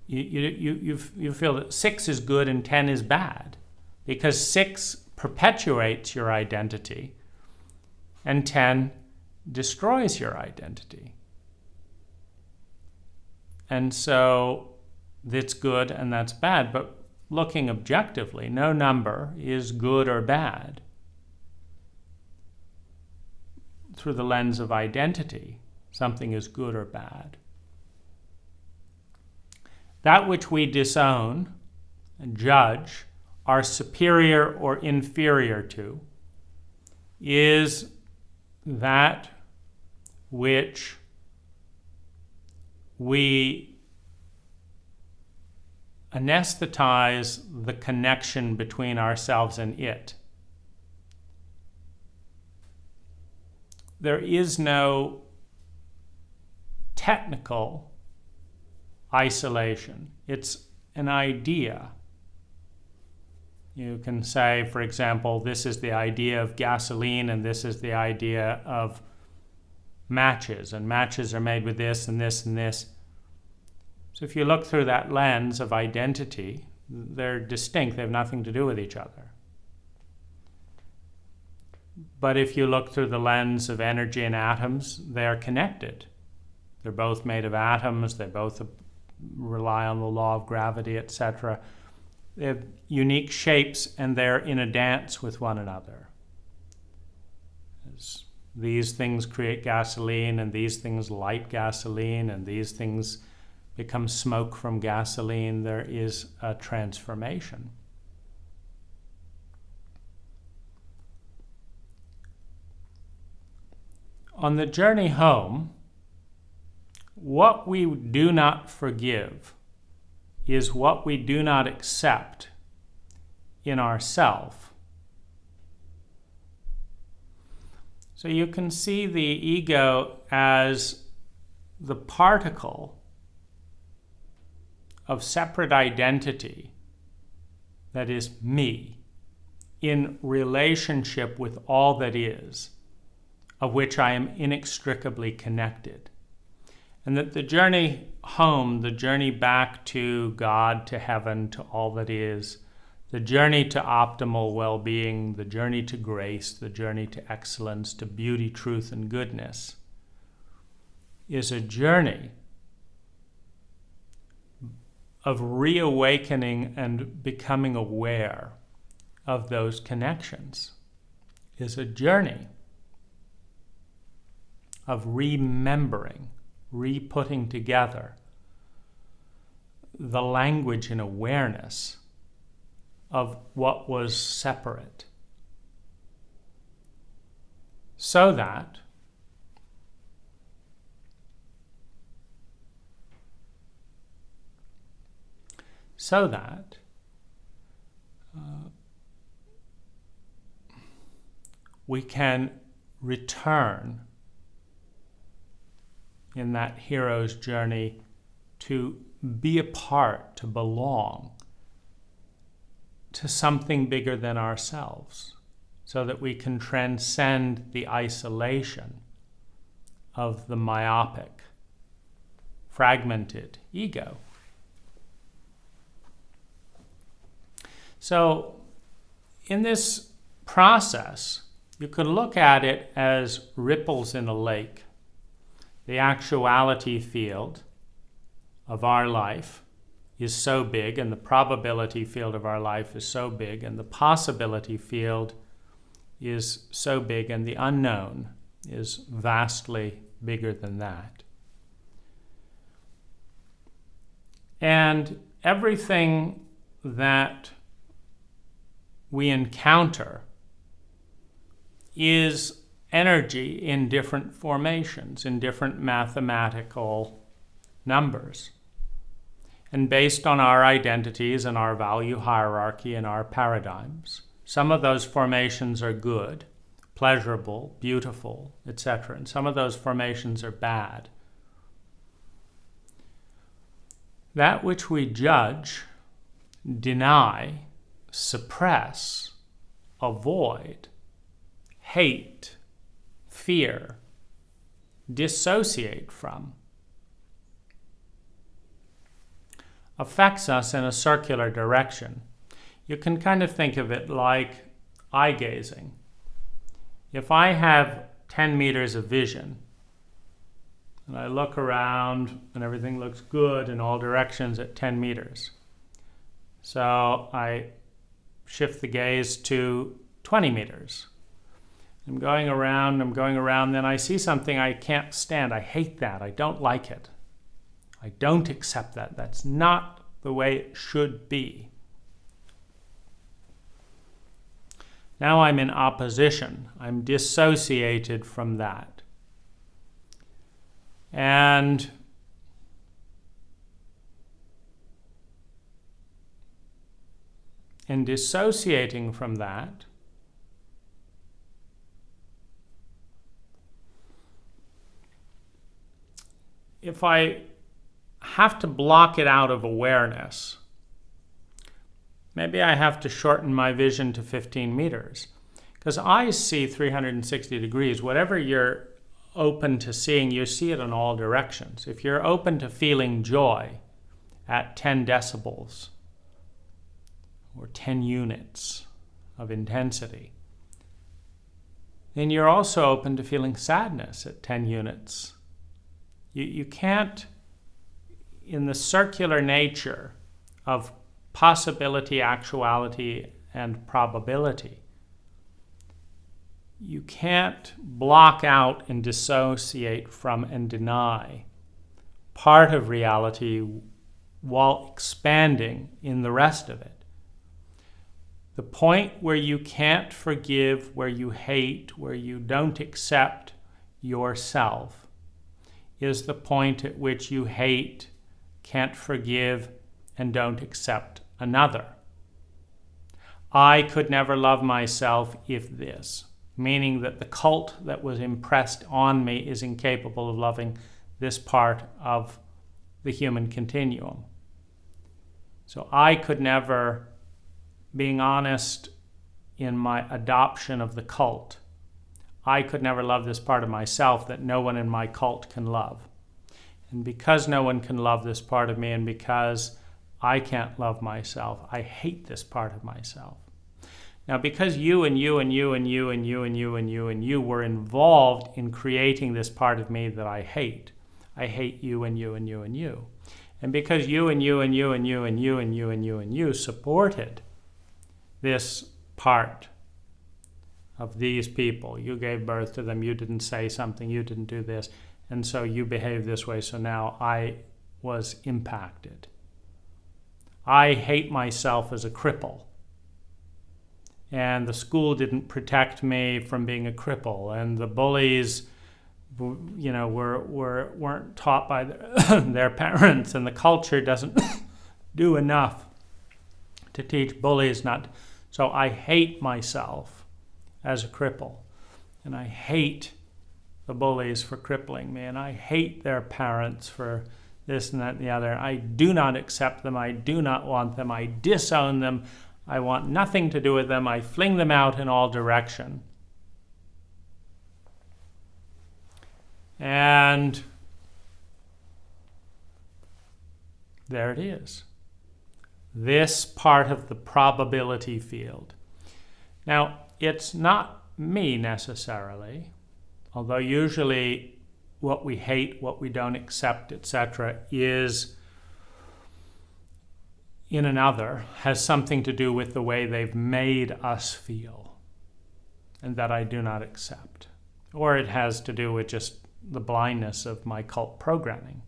you feel that 6 is good and 10 is bad, because 6 perpetuates your identity and 10 destroys your identity. And so that's good and that's bad, but looking objectively, no number is good or bad. Through the lens of identity, something is good or bad. That which we disown and judge, are superior or inferior to, is that which we anesthetize the connection between ourselves and it. There is no technical isolation. It's an idea. You can say, for example, this is the idea of gasoline and this is the idea of matches, and matches are made with this and this and this. So if you look through that lens of identity, they're distinct, they have nothing to do with each other. But if you look through the lens of energy and atoms, they are connected. They're both made of atoms, they both rely on the law of gravity, etc. They have unique shapes and they're in a dance with one another. As these things create gasoline and these things light gasoline and these things become smoke from gasoline, there is a transformation. On the journey home, what we do not forgive is what we do not accept in ourself. So you can see the ego as the particle of separate identity that is me in relationship with all that is, of which I am inextricably connected. And that the journey home, the journey back to God, to heaven, to all that is, the journey to optimal well-being, the journey to grace, the journey to excellence, to beauty, truth, and goodness, is a journey of reawakening and becoming aware of those connections, is a journey of remembering, re-putting together the language and awareness of what was separate, so that we can return in that hero's journey to be a part, to belong to something bigger than ourselves, so that we can transcend the isolation of the myopic, fragmented ego. So in this process, you could look at it as ripples in a lake. The actuality field of our life is so big, and the probability field of our life is so big, and the possibility field is so big, and the unknown is vastly bigger than that. And everything that we encounter is energy in different formations, in different mathematical numbers. And based on our identities and our value hierarchy and our paradigms, some of those formations are good, pleasurable, beautiful, etc. And some of those formations are bad. That which we judge, deny, suppress, avoid, hate, fear, dissociate from, affects us in a circular direction. You can kind of think of it like eye gazing. If I have 10 meters of vision, and I look around and everything looks good in all directions at 10 meters, so I shift the gaze to 20 meters. I'm going around, then I see something I can't stand. I hate that. I don't like it. I don't accept that. That's not the way it should be. Now I'm in opposition. I'm dissociated from that. And in dissociating from that, if I have to block it out of awareness, maybe I have to shorten my vision to 15 meters. Because eyes see 360 degrees. Whatever you're open to seeing, you see it in all directions. If you're open to feeling joy at 10 decibels or 10 units of intensity, then you're also open to feeling sadness at 10 units. You can't, in the circular nature of possibility, actuality, and probability, you can't block out and dissociate from and deny part of reality while expanding in the rest of it. The point where you can't forgive, where you hate, where you don't accept yourself is the point at which you hate, can't forgive, and don't accept another. I could never love myself if this, meaning that the cult that was impressed on me is incapable of loving this part of the human continuum. So I could never, being honest in my adoption of the cult, I could never love this part of myself that no one in my cult can love. And because no one can love this part of me, and because I can't love myself, I hate this part of myself. Now, because you and you and you and you and you and you and you and you were involved in creating this part of me that I hate you and you and you and you. And because you and you and you and you and you and you and you and you supported this part of these people, you gave birth to them, you didn't say something, you didn't do this, and so you behave this way, so now I was impacted. I hate myself as a cripple. And the school didn't protect me from being a cripple, and the bullies, weren't taught by their parents, and the culture doesn't do enough to teach bullies not. So I hate myself as a cripple, and I hate the bullies for crippling me, and I hate their parents for this and that and the other. I do not accept them. I do not want them. I disown them. I want nothing to do with them. I fling them out in all direction. And there it is. This part of the probability field. Now, it's not me necessarily, although usually what we hate, what we don't accept, etc., is in another, has something to do with the way they've made us feel, and that I do not accept. Or it has to do with just the blindness of my cult programming.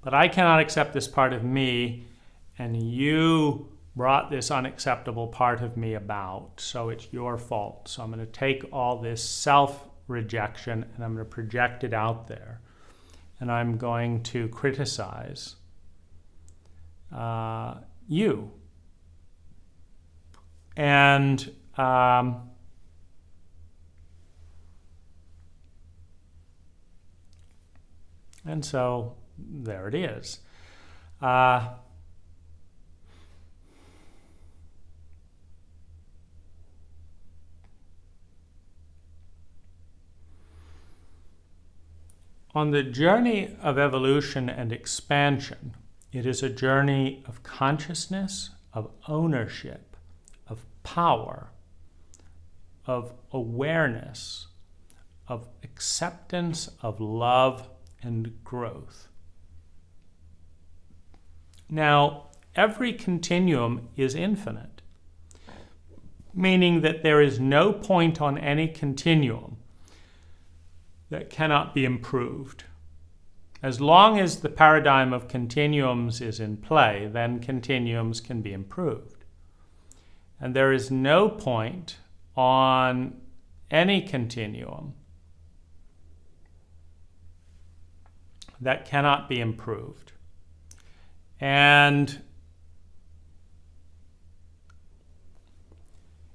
But I cannot accept this part of me, and you brought this unacceptable part of me about, so it's your fault. So I'm going to take all this self-rejection and I'm going to project it out there. And I'm going to criticize you. And so there it is. On the journey of evolution and expansion, it is a journey of consciousness, of ownership, of power, of awareness, of acceptance, of love, and growth. Now, every continuum is infinite, meaning that there is no point on any continuum that cannot be improved. As long as the paradigm of continuums is in play, then continuums can be improved. And there is no point on any continuum that cannot be improved. And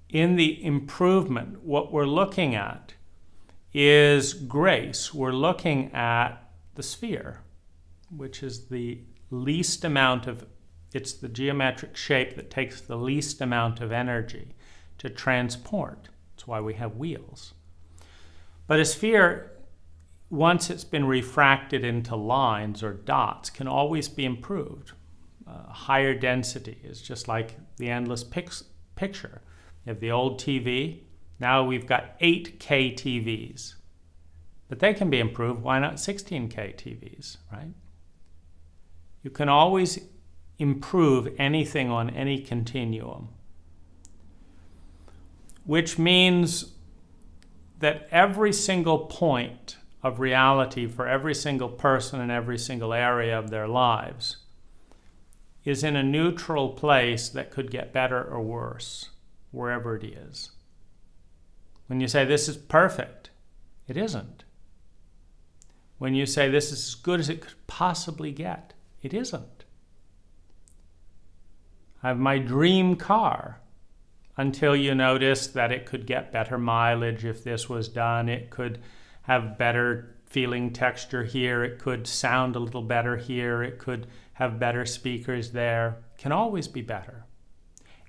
in the improvement, what we're looking at is grace. We're looking at the sphere, which is the least amount of, it's the geometric shape that takes the least amount of energy to transport. That's why we have wheels. But a sphere, once it's been refracted into lines or dots, can always be improved. Higher density is just like the endless picture. You have the old TV. Now we've got 8K TVs. But they can be improved. Why not 16K TVs, right? You can always improve anything on any continuum. Which means that every single point of reality for every single person in every single area of their lives is in a neutral place that could get better or worse, wherever it is. When you say this is perfect, it isn't. When you say this is as good as it could possibly get, it isn't. I have my dream car until you notice that it could get better mileage if this was done. It could have better feeling texture here. It could sound a little better here. It could have better speakers there. It can always be better.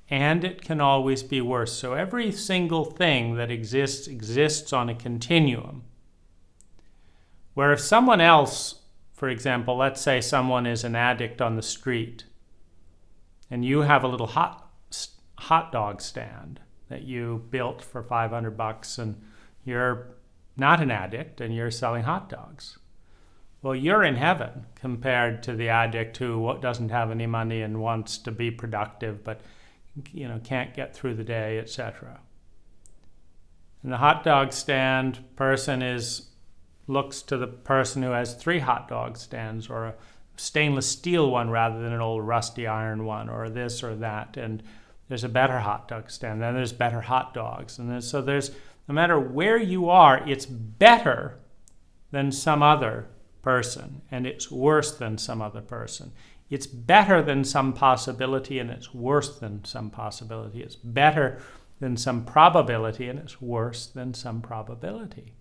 And it can always be worse. So every single thing that exists on a continuum. Where if someone else, for example, let's say someone is an addict on the street, and you have a little hot dog stand that you built for $500, and you're not an addict, and you're selling hot dogs. Well, you're in heaven compared to the addict who doesn't have any money and wants to be productive, but can't get through the day, etc. And the hot dog stand person looks to the person who has 3 hot dog stands, or a stainless steel one rather than an old rusty iron one, or this or that, and there's a better hot dog stand, then there's better hot dogs, and so there's, no matter where you are, it's better than some other person, and it's worse than some other person. It's better than some possibility, and it's worse than some possibility. It's better than some probability, and it's worse than some probability.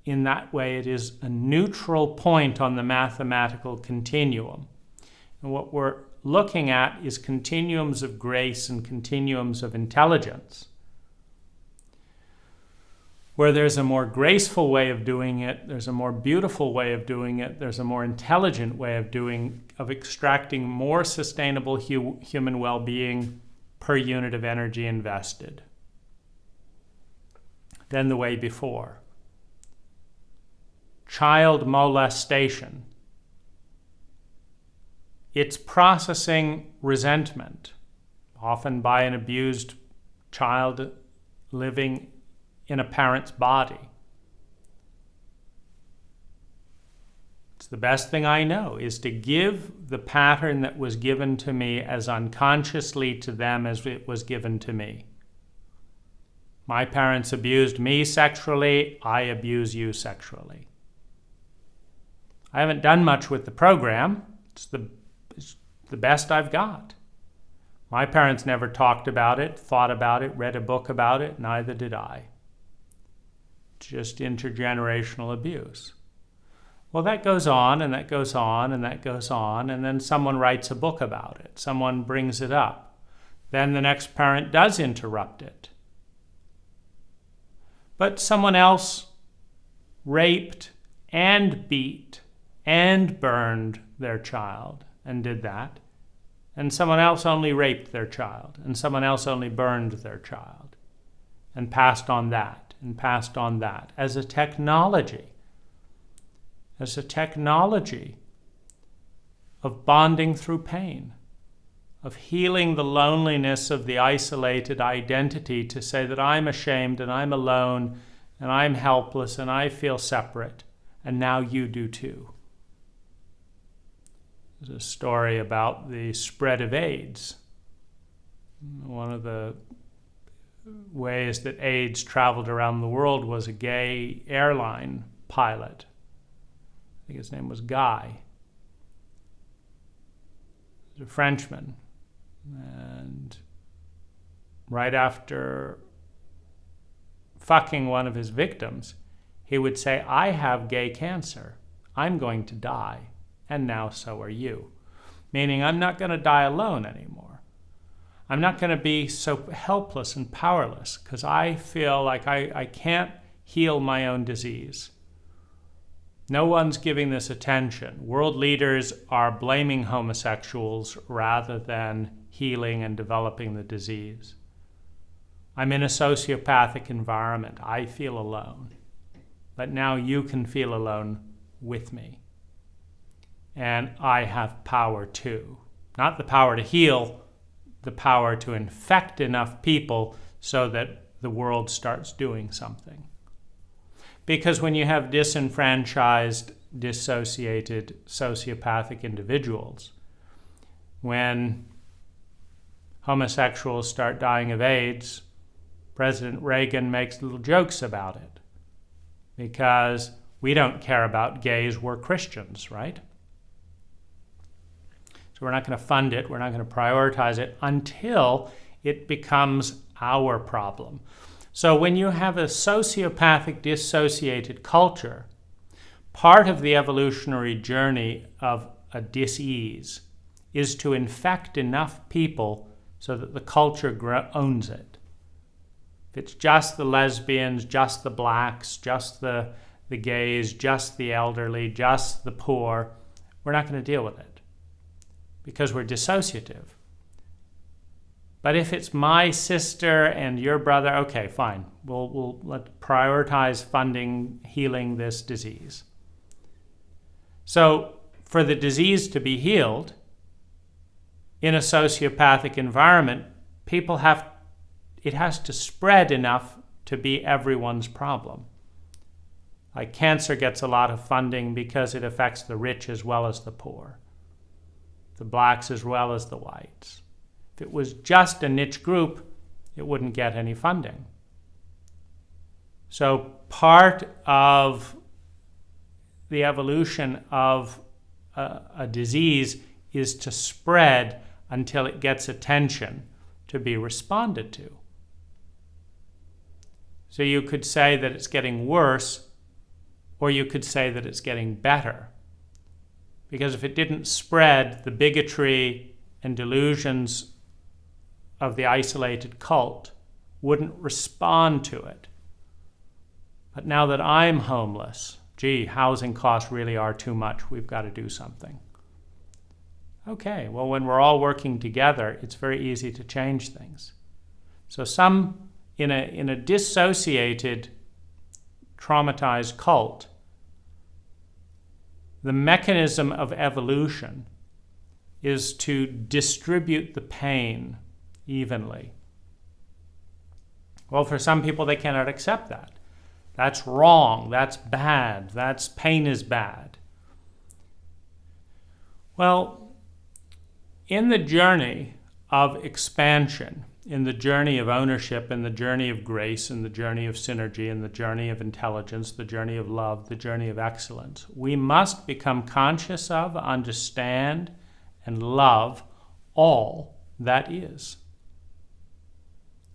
In that way, it is a neutral point on the mathematical continuum. And what we're looking at is continuums of grace and continuums of intelligence, where there's a more graceful way of doing it, there's a more beautiful way of doing it, there's a more intelligent way of extracting more sustainable human well-being per unit of energy invested than the way before. Child molestation. It's processing resentment, often by an abused child living in a parent's body. It's the best thing I know, is to give the pattern that was given to me as unconsciously to them as it was given to me. My parents abused me sexually, I abuse you sexually. I haven't done much with the program. It's the best I've got. My parents never talked about it, thought about it, read a book about it, neither did I. Just intergenerational abuse. Well, that goes on, and that goes on, and that goes on, and then someone writes a book about it. Someone brings it up. Then the next parent does interrupt it. But someone else raped and beat and burned their child and did that. And someone else only raped their child, and someone else only burned their child, and passed on that, and passed on that, as a technology of bonding through pain, of healing the loneliness of the isolated identity to say that I'm ashamed and I'm alone and I'm helpless and I feel separate, and now you do too. There's a story about the spread of AIDS. One of the ways that AIDS traveled around the world was a gay airline pilot. I think his name was Guy. He was a Frenchman. And right after fucking one of his victims, he would say, I have gay cancer. I'm going to die. And now so are you. Meaning I'm not going to die alone anymore. I'm not going to be so helpless and powerless because I feel like I can't heal my own disease. No one's giving this attention. World leaders are blaming homosexuals rather than healing and developing the disease. I'm in a sociopathic environment. I feel alone. But now you can feel alone with me. And I have power too. Not the power to heal, the power to infect enough people so that the world starts doing something. Because when you have disenfranchised, dissociated, sociopathic individuals, when homosexuals start dying of AIDS, President Reagan makes little jokes about it. Because we don't care about gays, we're Christians, right? So we're not going to fund it, we're not going to prioritize it until it becomes our problem. So when you have a sociopathic, dissociated culture, part of the evolutionary journey of a dis-ease is to infect enough people so that the culture owns it. If it's just the lesbians, just the blacks, just the gays, just the elderly, just the poor, we're not going to deal with it because we're dissociative. But if it's my sister and your brother, okay, fine. We'll let's prioritize funding healing this disease. So for the disease to be healed in a sociopathic environment, it has to spread enough to be everyone's problem. Like cancer gets a lot of funding because it affects the rich as well as the poor, the blacks as well as the whites. If it was just a niche group, it wouldn't get any funding. So part of the evolution of a disease is to spread until it gets attention to be responded to. So you could say that it's getting worse, or you could say that it's getting better. Because if it didn't spread, the bigotry and delusions of the isolated cult wouldn't respond to it. But now that I'm homeless, gee, housing costs really are too much. We've got to do something. Okay, well, when we're all working together, it's very easy to change things. So in a dissociated, traumatized cult, the mechanism of evolution is to distribute the pain evenly. Well, for some people, they cannot accept that. That's wrong. That's bad. Pain is bad. Well, in the journey of expansion, in the journey of ownership, in the journey of grace, in the journey of synergy, in the journey of intelligence, the journey of love, the journey of excellence, we must become conscious of, understand, and love all that is.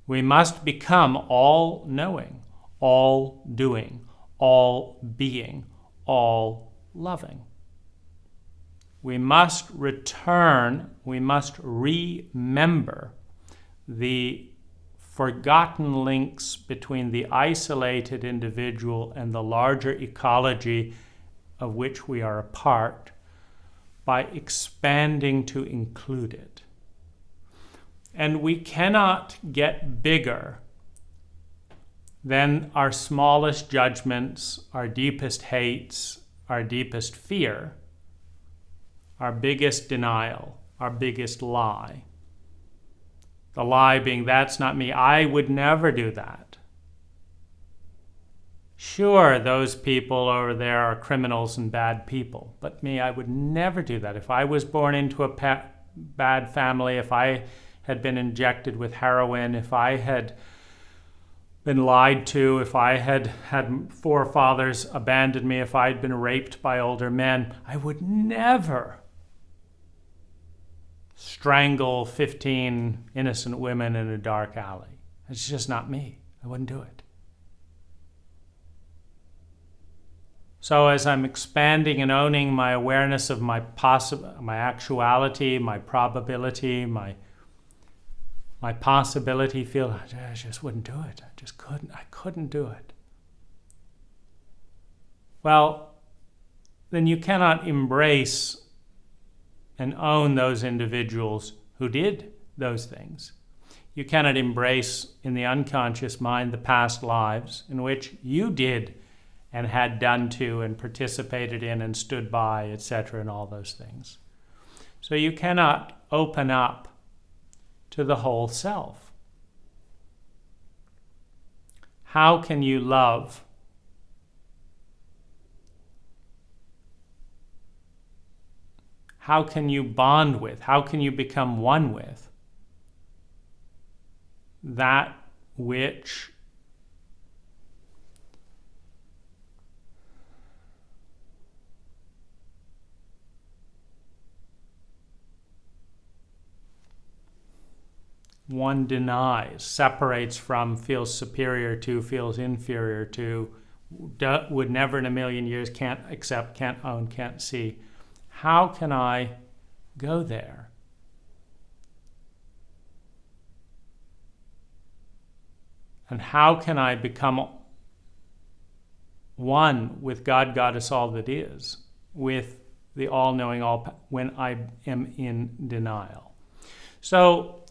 We must become all-knowing, all-doing, all-being, all-loving. We must return, we must remember the forgotten links between the isolated individual and the larger ecology of which we are a part by expanding to include it. And we cannot get bigger than our smallest judgments, our deepest hates, our deepest fear, our biggest denial, our biggest lie. The lie being, that's not me. I would never do that. Sure, those people over there are criminals and bad people, but me, I would never do that. If I was born into a bad family, if I had been injected with heroin, if I had been lied to, if I had had forefathers abandon me, if I had been raped by older men, I would never strangle 15 innocent women in a dark alley. It's just not me. I wouldn't do it. So as I'm expanding and owning my awareness of my actuality, my probability, my possibility field, I just wouldn't do it. I couldn't do it. Well, then you cannot embrace and own those individuals who did those things. You cannot embrace in the unconscious mind the past lives in which you did and had done to and participated in and stood by, etc., and all those things. So you cannot open up to the whole self. How can you love? How can you bond with? How can you become one with that which one denies, separates from, feels superior to, feels inferior to, would never in a million years, can't accept, can't own, can't see? How can I go there? And how can I become one with God, Goddess, all that is, with the all-knowing, when I am in denial? So,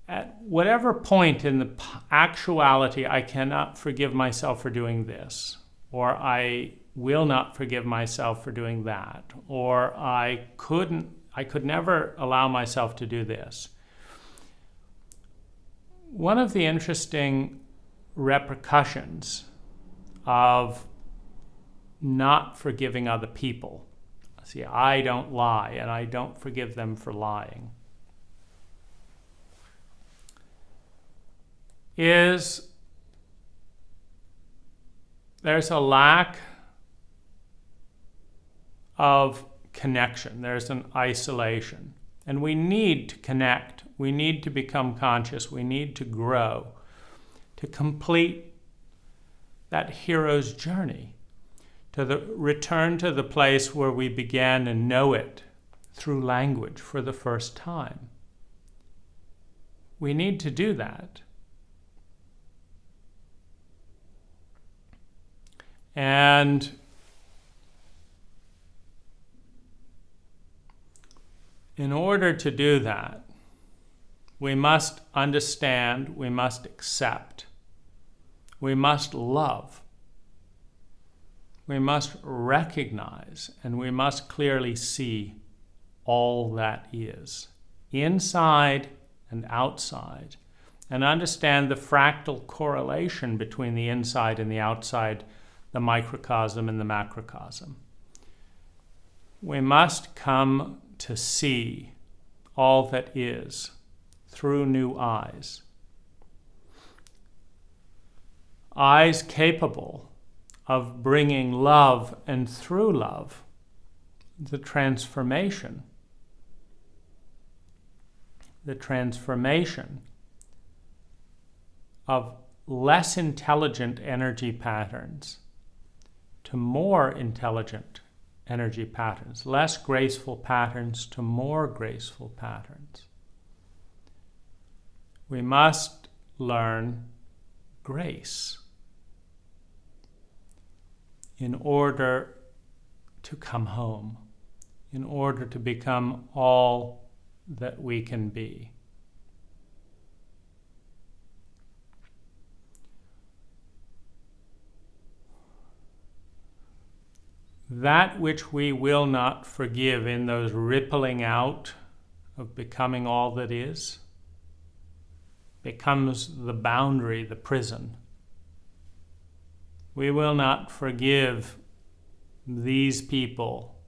at whatever point in the actuality I cannot forgive myself for doing this, or I will not forgive myself for doing that, or I could never allow myself to do this. One of the interesting repercussions of not forgiving other people, see, I don't lie and I don't forgive them for lying, is there's a lack of connection. There's an isolation. And we need to connect. We need to become conscious. We need to grow to complete that hero's journey, to return to the place where we began and know it through language for the first time. We need to do that. And in order to do that, we must understand, we must accept, we must love, we must recognize, and we must clearly see all that is, inside and outside, and understand the fractal correlation between the inside and the outside, the microcosm and the macrocosm. We must come to see all that is through new eyes. Eyes capable of bringing love, and through love, the transformation of less intelligent energy patterns to more intelligent energy patterns, less graceful patterns to more graceful patterns. We must learn grace in order to come home, in order to become all that we can be. That which we will not forgive in those rippling out of becoming all that is becomes the boundary, the prison. We will not forgive these people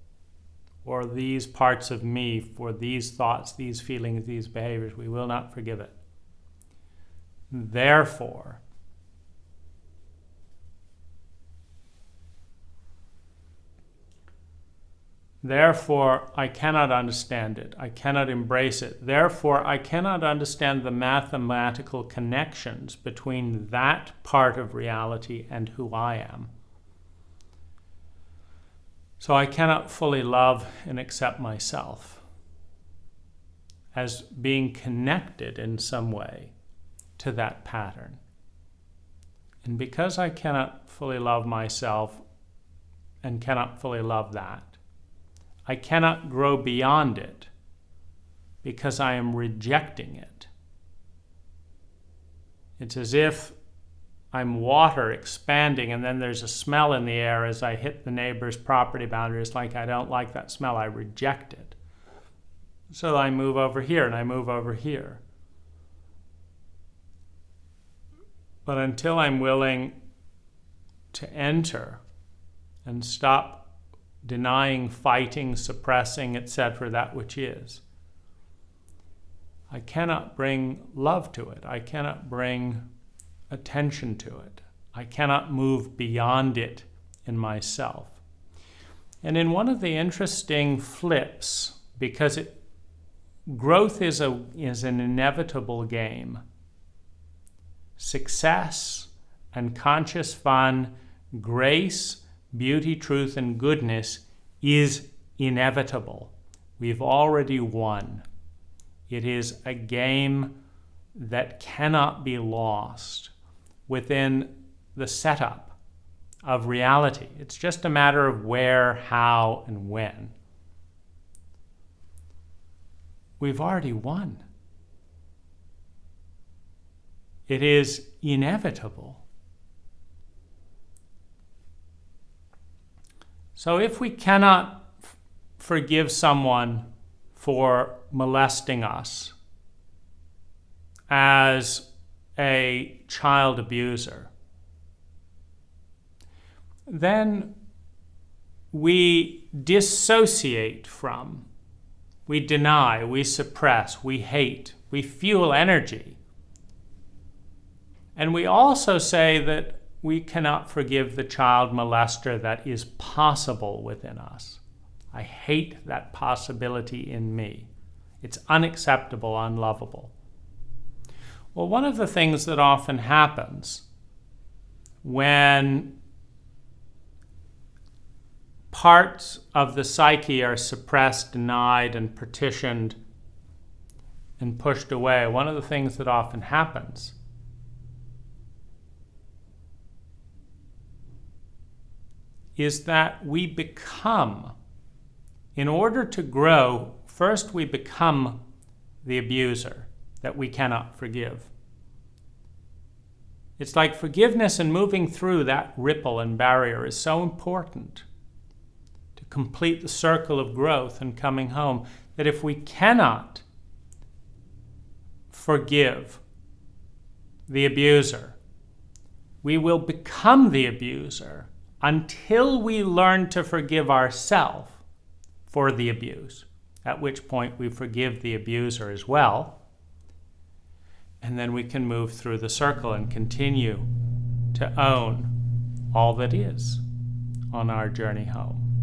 or these parts of me for these thoughts, these feelings, these behaviors. We will not forgive it. Therefore, I cannot understand it. I cannot embrace it. Therefore, I cannot understand the mathematical connections between that part of reality and who I am. So I cannot fully love and accept myself as being connected in some way to that pattern. And because I cannot fully love myself and cannot fully love that, I cannot grow beyond it because I am rejecting it. It's as if I'm water expanding and then there's a smell in the air as I hit the neighbor's property boundary. It's like I don't like that smell, I reject it. So I move over here and I move over here. But until I'm willing to enter and stop denying, fighting, suppressing, etc., that which is, I cannot bring love to it. I cannot bring attention to it. I cannot move beyond it in myself. And in one of the interesting flips, because growth is an inevitable game, success and conscious fun, grace, beauty, truth, and goodness is inevitable. We've already won. It is a game that cannot be lost within the setup of reality. It's just a matter of where, how, and when. We've already won. It is inevitable. So if we cannot forgive someone for molesting us as a child abuser, then we dissociate from, we deny, we suppress, we hate, we fuel energy. And we also say that we cannot forgive the child molester that is possible within us. I hate that possibility in me. It's unacceptable, unlovable. Well, one of the things that often happens when parts of the psyche are suppressed, denied, and partitioned and pushed away, one of the things that often happens is that we become, in order to grow, first we become the abuser that we cannot forgive. It's like forgiveness and moving through that ripple and barrier is so important to complete the circle of growth and coming home, that if we cannot forgive the abuser, we will become the abuser until we learn to forgive ourselves for the abuse, at which point we forgive the abuser as well. And then we can move through the circle and continue to own all that is on our journey home.